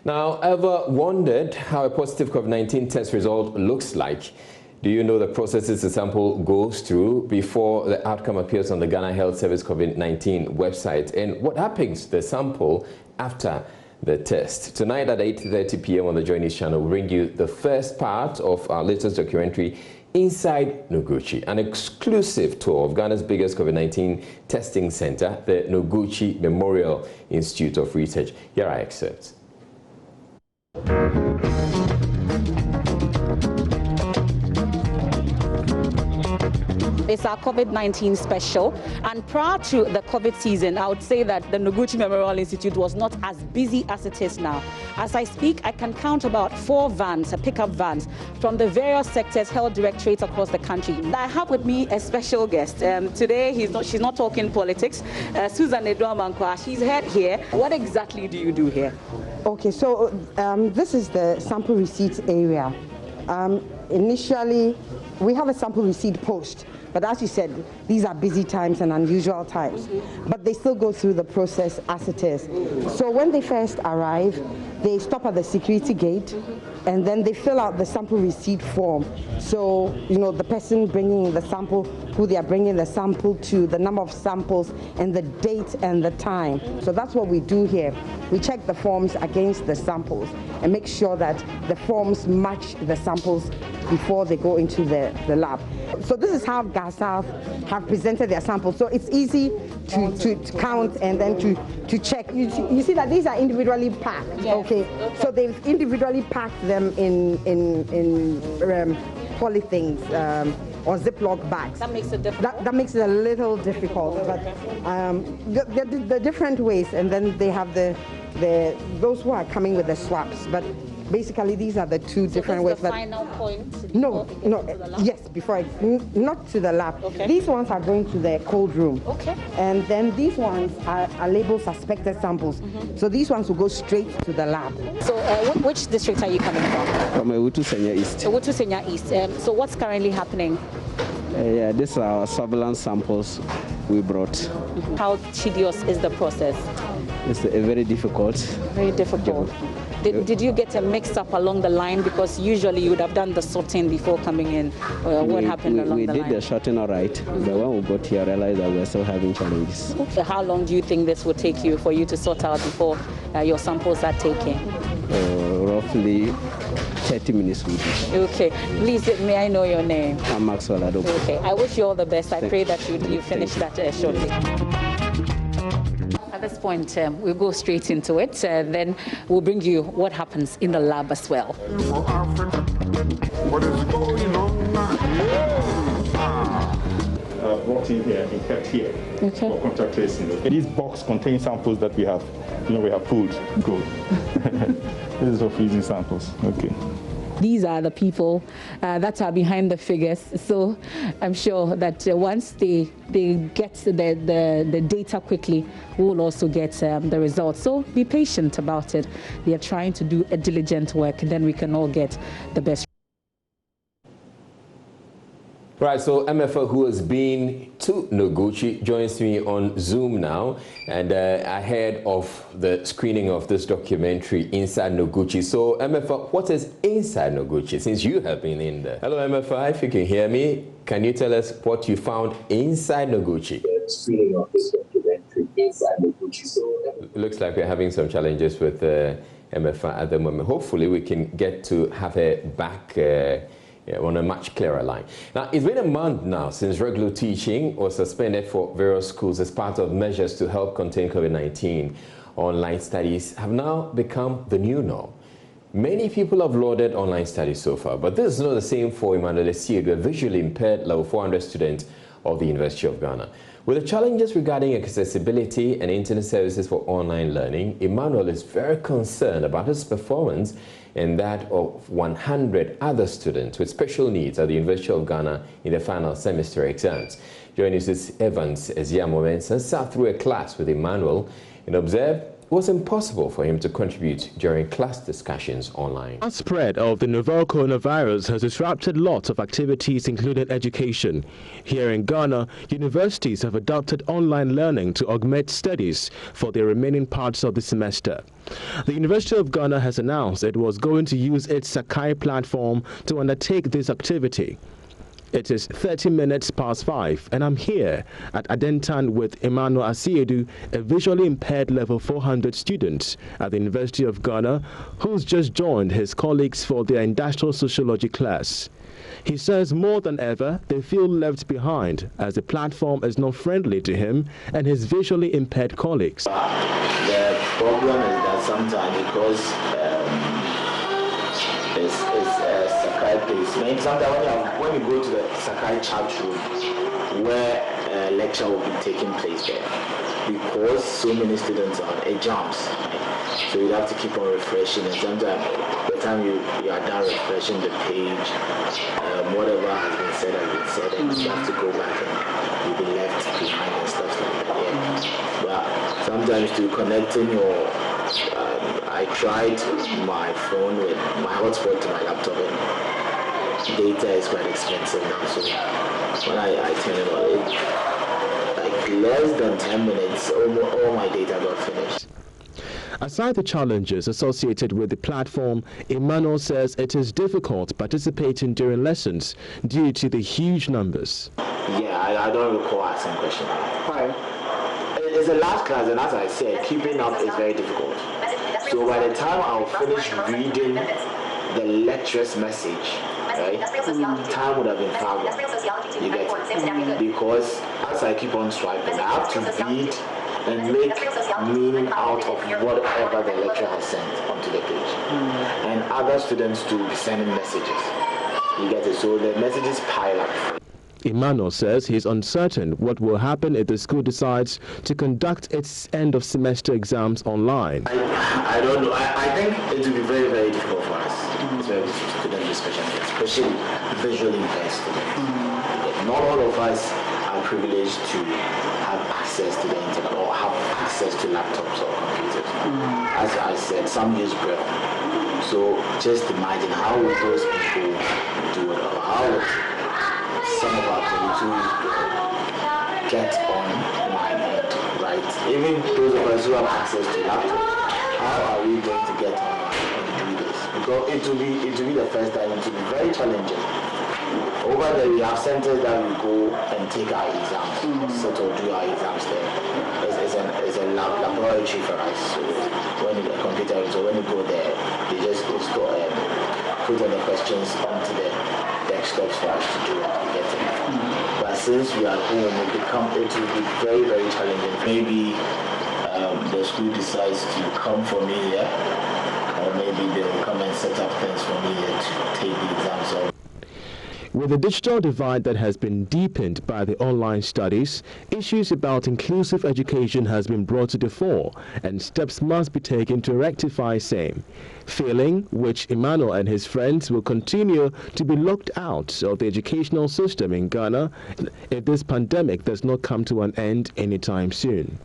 Now, ever wondered how a positive COVID-19 test result looks like? Do you know the processes the sample goes through before the outcome appears on the Ghana Health Service COVID-19 website? And what happens to the sample after the test? Tonight at 8:30 p.m. on the Joy News channel, we'll bring you the first part of our latest documentary, Inside Noguchi, an exclusive tour of Ghana's biggest COVID-19 testing center, the Noguchi Memorial Institute of Research. Here are excerpts. It's our COVID-19 special, and prior to the COVID season, I would say that the Noguchi Memorial Institute was not as busy as it is now. As I speak, I can count about 4 vans, pickup vans, from the various sectors held directorates across the country. I have with me a special guest. Today, she's not talking politics. Susan Edouard-Mankwa, she's head here. What exactly do you do here? Okay, so this is the sample receipt area. Initially, we have a sample receipt post But as you said, these are busy times and unusual times. But they still go through the process as it is. So when they first arrive, they stop at the security gate, and then they fill out the sample receipt form. So, you know, the person bringing the sample, who they are bringing the sample to, the number of samples, and the date and the time. So that's what we do here. We check the forms against the samples and make sure that the forms match the samples before they go into the lab. So this is how GASAF have presented their samples. So it's easy to count and then to check. You see that these are individually packed, okay? So they've individually packed them in polythings or Ziploc bags. That makes it difficult. That makes it a little difficult, but the different ways, and then they have those who are coming with the swaps. But basically, these are the two different ways. The final point? No, yes, not to the lab. Okay. These ones are going to the cold room. Okay. And then these ones are labeled suspected samples. So these ones will go straight to the lab. So which district are you coming from? From Ewutu Senya East. Ewutu Senya East. So what's currently happening? Yeah, these are our surveillance samples we brought. How tedious is the process? It's very difficult. Very difficult. Did you get a mix-up along the line? Because usually you would have done the sorting before coming in. What happened along the line? We did the sorting all right. But when we got here, I realized that we're still having challenges. How long do you think this will take you for you to sort out before your samples are taken? Roughly 30 minutes will be. Okay. Please, may I know your name? I'm Maxwell Adobo. Okay. I wish you all the best. I pray that you finish that shortly. At this point, we'll go straight into it. Then we'll bring you what happens in the lab as well. What is going on now? Brought in here and kept here for contact tracing. This box contains samples that we have pulled. Good. This is for freezing samples. Okay. These are the people that are behind the figures. So I'm sure that once they get the data quickly, we will also get the results. So be patient about it. They are trying to do a diligent work, and then we can all get the best. Right, so MFA, who has been to Noguchi, joins me on Zoom now, and ahead of the screening of this documentary, Inside Noguchi. So, MFA, what is Inside Noguchi, since you have been in there? Hello, MFA, if you can hear me, can you tell us what you found inside Noguchi? The screening of this documentary, Inside Noguchi. So, looks like we're having some challenges with MFA at the moment. Hopefully, we can get to have her back on a much clearer line. Now, it's been a month now since regular teaching was suspended for various schools as part of measures to help contain COVID-19. Online studies have now become the new norm. Many people have lauded online studies so far, but this is not the same for Emmanuel Asiedu, a visually impaired level 400 student of the University of Ghana. With the challenges regarding accessibility and internet services for online learning, Emmanuel is very concerned about his performance and that of 100 other students with special needs at the University of Ghana in the final semester exams. Joining us is Evans Eziamomensa sat through a class with Emmanuel and observed it was impossible for him to contribute during class discussions online. The spread of the novel coronavirus has disrupted lots of activities, including education. Here in Ghana, universities have adopted online learning to augment studies for the remaining parts of the semester. The University of Ghana has announced it was going to use its Sakai platform to undertake this activity. It is 30 minutes past 5, and I'm here at Adentan with Emmanuel Asiedu, a visually impaired level 400 student at the University of Ghana, who's just joined his colleagues for their industrial sociology class. He says more than ever, they feel left behind as the platform is not friendly to him and his visually impaired colleagues. The problem is that sometimes because it's Sakai place. Maybe sometimes when you go to the Sakai chat room where a lecture will be taking place there, because so many students are on exams, right? So you have to keep on refreshing, and sometimes by the time you are done refreshing the page, whatever has been said, and you have to go back and you'll be left behind and stuff like that. Yeah. But sometimes to connecting your I tried my phone with my hotspot to my laptop, and data is quite expensive now, so when I turn it on, like less than 10 minutes, all my data got finished. Aside the challenges associated with the platform, Emmanuel says it is difficult participating during lessons due to the huge numbers. Yeah, I don't recall asking questions. Why? It's a large class, and as I said, keeping up is very difficult. So by the time I'll finish reading the lecturer's message, right, time would have been far gone. You get it? Because as I keep on swiping, I have to read and make meaning out of whatever the lecturer has sent onto the page. And other students to be sending messages. You get it? So the messages pile up. Emmanuel says he's uncertain what will happen if the school decides to conduct its end-of-semester exams online. I don't know. I think it will be very, very difficult for us, students especially visually impaired students. Not all of us are privileged to have access to the internet or have access to laptops or computers. As I said, some use Braille. So just imagine how would those people do it, or how would some of our colleagues who get online and right, even those of us who have access to laptops, how are we going to get online and do this? Because it will be the first time. It will be very challenging. Over there we have centers that we go and take our exams, so to do our exams there. It's a laboratory for us. So when you get computer, so when you go there, they just put all the questions onto the desktops for us to do it. But since we are home, it will be very, very challenging. Maybe the school decides to come for me here, or maybe they will come and set up things for me here to take the exams on. With the digital divide that has been deepened by the online studies, issues about inclusive education has been brought to the fore, and steps must be taken to rectify same. Failing which Emmanuel and his friends will continue to be locked out of the educational system in Ghana if this pandemic does not come to an end anytime soon.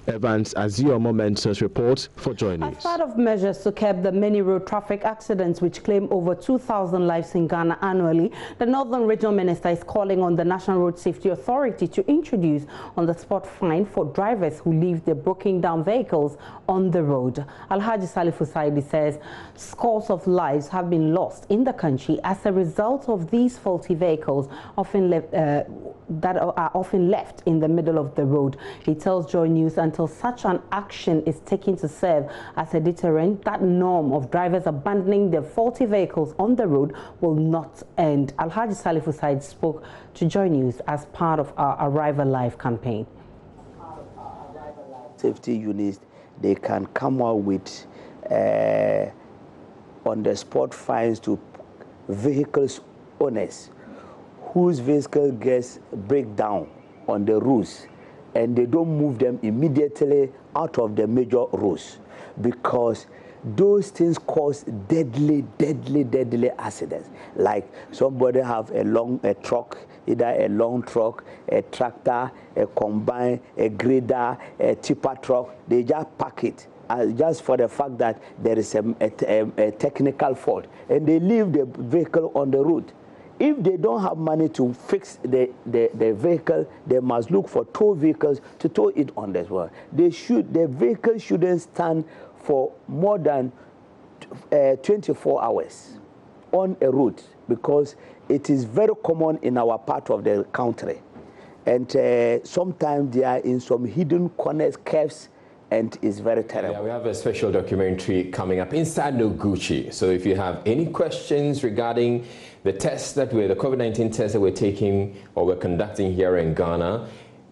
Evans Azio Momentous report for Joy News. As part of measures to curb the many road traffic accidents which claim over 2,000 lives in Ghana annually, the Northern Regional Minister is calling on the National Road Safety Authority to introduce on-the-spot fine for drivers who leave their broken down vehicles on the road. Alhaji Salifu Saidi says scores of lives have been lost in the country as a result of these faulty vehicles that are often left in the middle of the road. He tells Joy News until such an action is taken to serve as a deterrent, that norm of drivers abandoning their faulty vehicles on the road will not end. Alhaji Salifu Said spoke to Joy News as part of our Arrive Alive campaign. Safety units, they can come out with on-the-spot fines to vehicles owners whose vehicle gets breakdown on the roads, and they don't move them immediately out of the major roads, because those things cause deadly accidents. Like somebody have a truck, either a long truck, a tractor, a combine, a grader, a tipper truck, they just park it just for the fact that there is a technical fault, and they leave the vehicle on the road. If they don't have money to fix the vehicle, they must look for tow vehicles to tow it on the road. The vehicle shouldn't stand for more than 24 hours on a road, because it is very common in our part of the country. And sometimes they are in some hidden corners, caves, and it's very terrible. Yeah, we have a special documentary coming up inside Noguchi. So if you have any questions regarding the tests the COVID-19 tests that we're taking or we're conducting here in Ghana,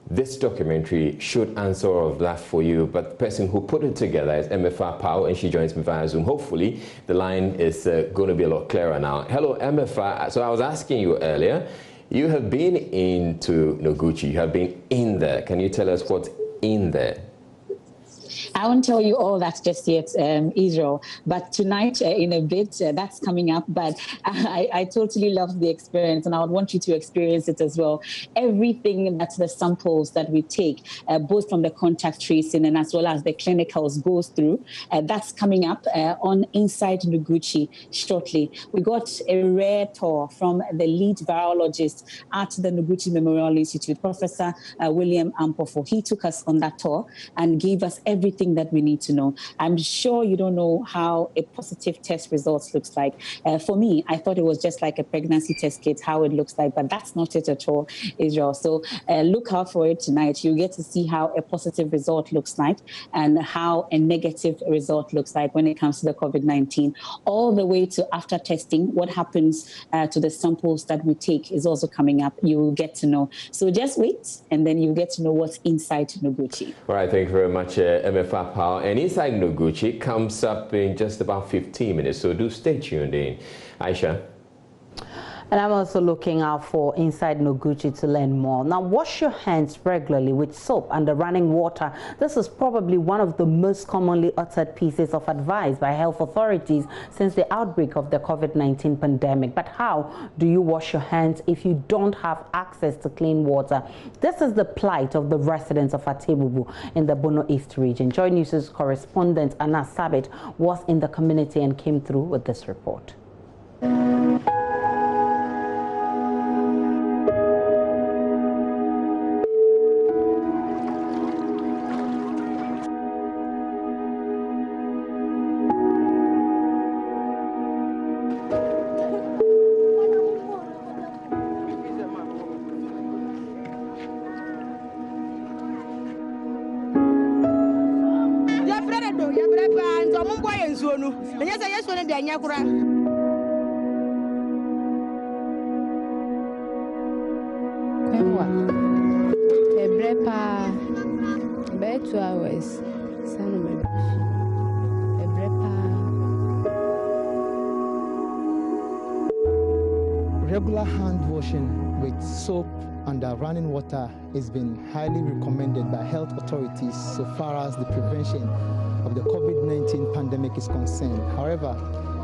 this documentary should answer all of that for you. But the person who put it together is MFA Pao, and she joins me via Zoom. Hopefully, the line is going to be a lot clearer now. Hello, MFA. So I was asking you earlier, you have been into Noguchi. You have been in there. Can you tell us what's in there? I won't tell you all that just yet, Israel. But tonight, in a bit, that's coming up. But I totally love the experience, and I would want you to experience it as well. Everything that the samples that we take, both from the contact tracing and as well as the clinicals goes through, that's coming up on Inside Noguchi shortly. We got a rare tour from the lead virologist at the Noguchi Memorial Institute, Professor William Ampofo. He took us on that tour and gave us everything that we need to know. I'm sure you don't know how a positive test results looks like. For me, I thought it was just like a pregnancy test kit, how it looks like, but that's not it at all, Israel. So look out for it tonight. You get to see how a positive result looks like and how a negative result looks like when it comes to the COVID-19. All the way to after testing, what happens to the samples that we take is also coming up. You will get to know. So just wait, and then you get to know what's inside Noguchi. All right, thank you very much, MFA Power. And Inside Noguchi comes up in just about 15 minutes, so do stay tuned in. Aisha. And I'm also looking out for Inside Noguchi to learn more. Now, wash your hands regularly with soap under running water. This is probably one of the most commonly uttered pieces of advice by health authorities since the outbreak of the COVID-19 pandemic. But how do you wash your hands if you don't have access to clean water? This is the plight of the residents of Atebubu in the Bono East region. Joy News' correspondent Anna Sabit was in the community and came through with this report. Regular hand washing with soap under running water has been highly recommended by health authorities so far as the prevention of the COVID-19 pandemic is concerned. However,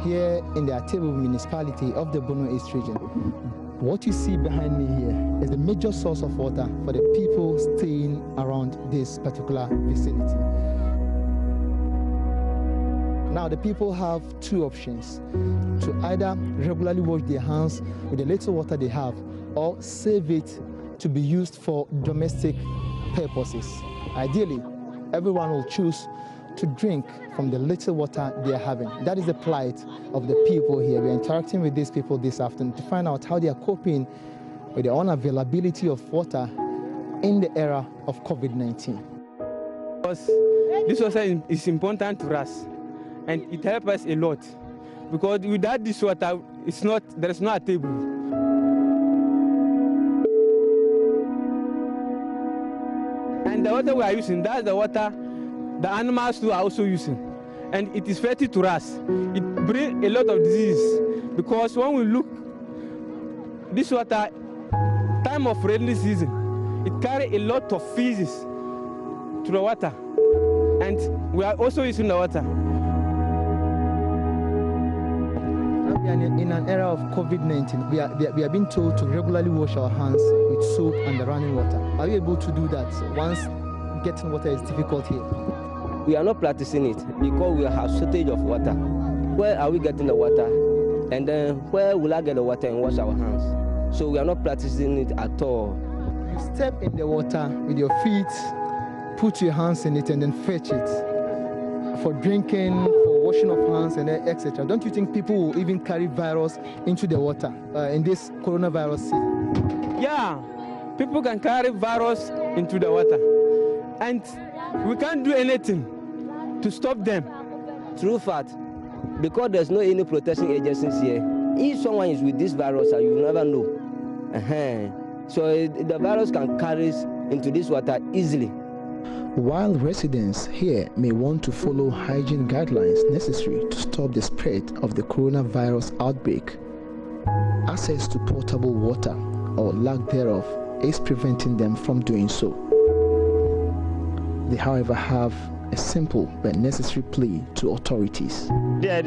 here in the Atebubu municipality of the Bono East region, what you see behind me here is the major source of water for the people staying around this particular vicinity. Now, the people have two options: to either regularly wash their hands with the little water they have, or save it to be used for domestic purposes. Ideally, everyone will choose to drink from the little water they are having. That is the plight of the people here. We're interacting with these people this afternoon to find out how they are coping with the unavailability of water in the era of COVID-19. Because this water is important to us, and it helps us a lot. Because without this water, there is no table. And the water we are using, that's the water the animals too are also using. And it is fertile to us. It brings a lot of disease. Because when we look, this water, time of rainy season, it carries a lot of feces to the water. And we are also using the water. We are in an era of COVID-19. We are being told to regularly wash our hands with soap and the running water. Are you able to do that once getting water is difficult here? We are not practicing it because we have shortage of water. Where are we getting the water? And then where will I get the water and wash our hands? So we are not practicing it at all. You step in the water with your feet, put your hands in it and then fetch it for drinking, washing of hands, and etc. Don't you think people will even carry virus into the water in this coronavirus season? Yeah, people can carry virus into the water, and we can't do anything to stop them. True fact, because there's no any protection agencies here. If someone is with this virus, you will never know. So the virus can carry into this water easily. While residents here may want to follow hygiene guidelines necessary to stop the spread of the coronavirus outbreak, access to potable water or lack thereof is preventing them from doing so. They, however, have a simple but necessary plea to authorities. Yes,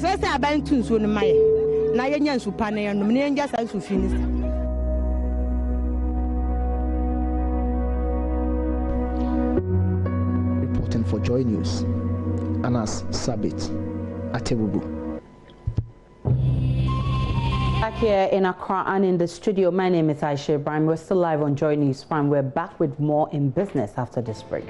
I say about two soon, my Nayan Supane and Dominion just as to finish. Reporting for Joy News, Anas Sabit, Atebubu. Back here in Accra and in the studio, my name is Aisha Ibrahim. We're still live on Joy News Prime. We're back with more in business after this break.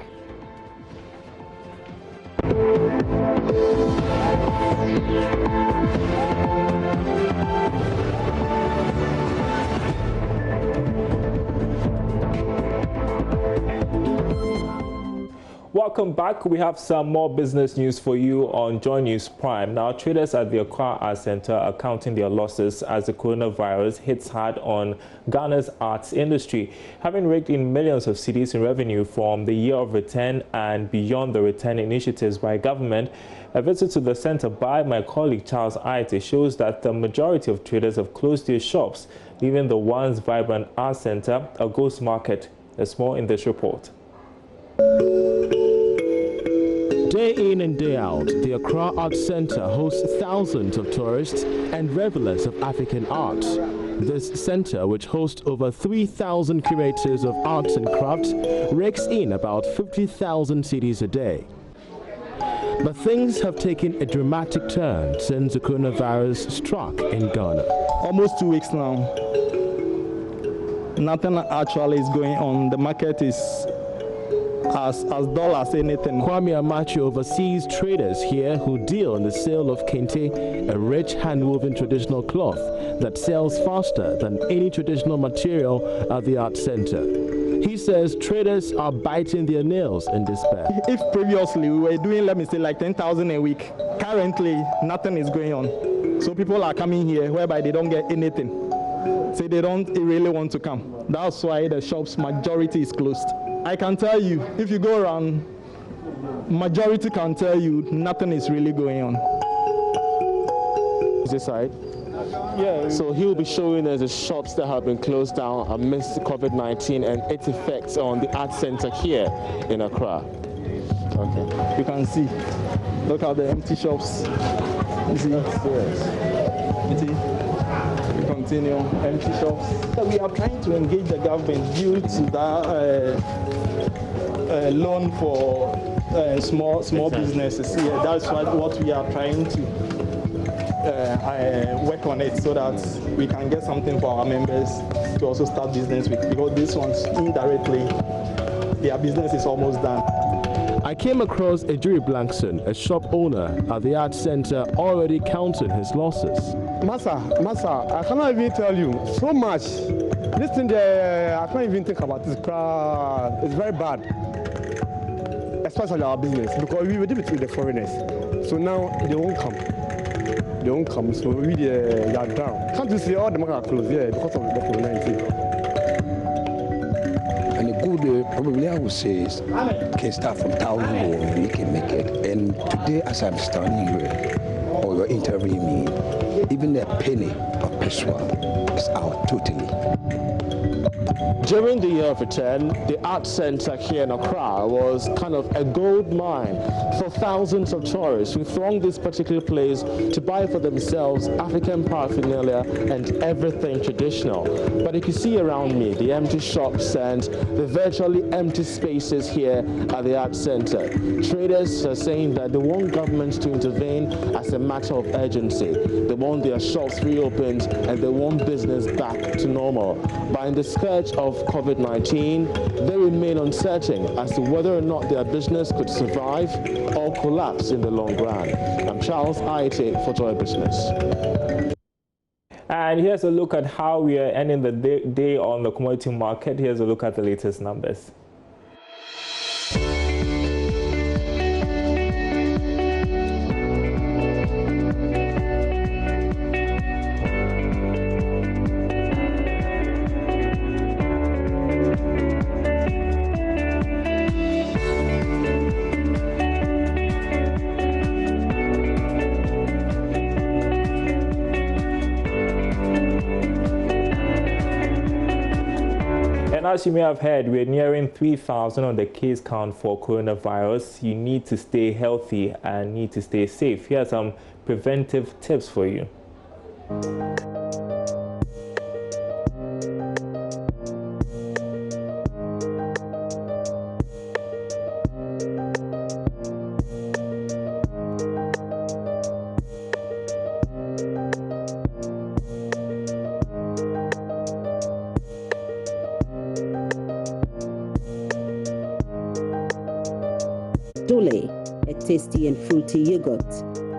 Welcome back. We have some more business news for you on Joy News Prime. Now, traders at the Accra Arts Centre are counting their losses as the coronavirus hits hard on Ghana's arts industry. Having raked in millions of cedis in revenue from the Year of Return and beyond the return initiatives by government, a visit to the centre by my colleague Charles Aite shows that the majority of traders have closed their shops, leaving the once vibrant arts centre a ghost market. There's more in this report. Day in and day out, the Accra Arts Centre hosts thousands of tourists and revelers of African art. This centre, which hosts over 3,000 curators of arts and crafts, rakes in about 50,000 cedis a day. But things have taken a dramatic turn since the coronavirus struck in Ghana. Almost 2 weeks now. Nothing actually is going on. The market is as dull as anything. Kwame Amachi oversees traders here who deal in the sale of kente, a rich hand-woven traditional cloth that sells faster than any traditional material at the art center. He says traders are biting their nails in despair. If previously we were doing, let me say, like 10,000 a week, currently nothing is going on. So people are coming here whereby they don't get anything. So they don't really want to come. That's why the shop's majority is closed. I can tell you, if you go around, majority can tell you nothing is really going on. This side? Yeah. So he'll be showing us the shops that have been closed down amidst COVID-19 and its effects on the art center here in Accra. Okay. You can see. Look at the empty shops. You see? You see? We continue, empty shops. We are trying to engage the government due to that loan for small businesses. Yeah, that's what we are trying to work on it so that we can get something for our members to also start business with, because these ones indirectly, their business is almost done. I came across Ejiri Blankson, a shop owner at the art center, already counting his losses. Massa, I cannot even tell you so much. This thing there, I can't even think about this. It's very bad, especially our business, because we were dealing with the foreigners. So now they won't come. So we are down. Can't you see all the market are closed? Yeah, because of the COVID-19. And the good, probably I would say, is can start from 1,000 we can make it. And today, as I'm standing here, or you're interviewing me, even a penny of Peswa is out totally. During the Year of Return, the art center here in Accra was kind of a gold mine for thousands of tourists who thronged this particular place to buy for themselves African paraphernalia and everything traditional. But you can see around me the empty shops and the virtually empty spaces here at the art center. Traders are saying that they want governments to intervene as a matter of urgency. They want their shops reopened and they want business back to normal. But in the scourge of COVID-19, they remain uncertain as to whether or not their business could survive or collapse in the long run. I'm Charles Aite for Joy Business. And here's a look at how we are ending the day on the commodity market. Here's a look at the latest numbers. And as you may have heard, we're nearing 3,000 on the case count for coronavirus. You need to stay healthy and need to stay safe. Here are some preventive tips for you. Dole, a tasty and fruity yogurt.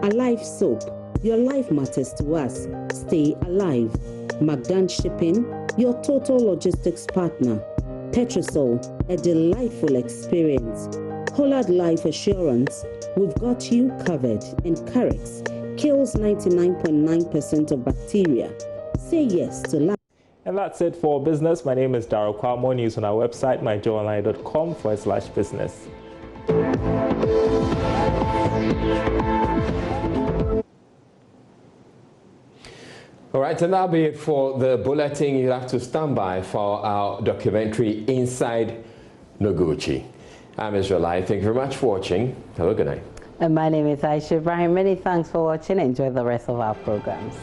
Alive soap. Your life matters to us. Stay alive. Magdan Shipping, your total logistics partner. Petrosol, a delightful experience. Pollard Life Assurance, we've got you covered. And Carex kills 99.9% of bacteria. Say yes to life. And that's it for business. My name is Darryl Kwao. More news on our website, myjoyonline.com/business. All right, and that'll be it for the bulletin. You'll have to stand by for our documentary Inside Noguchi. I'm Israelite. Thank you very much for watching. Have a good night. And my name is Aisha Ibrahim. Many thanks for watching. Enjoy the rest of our programs.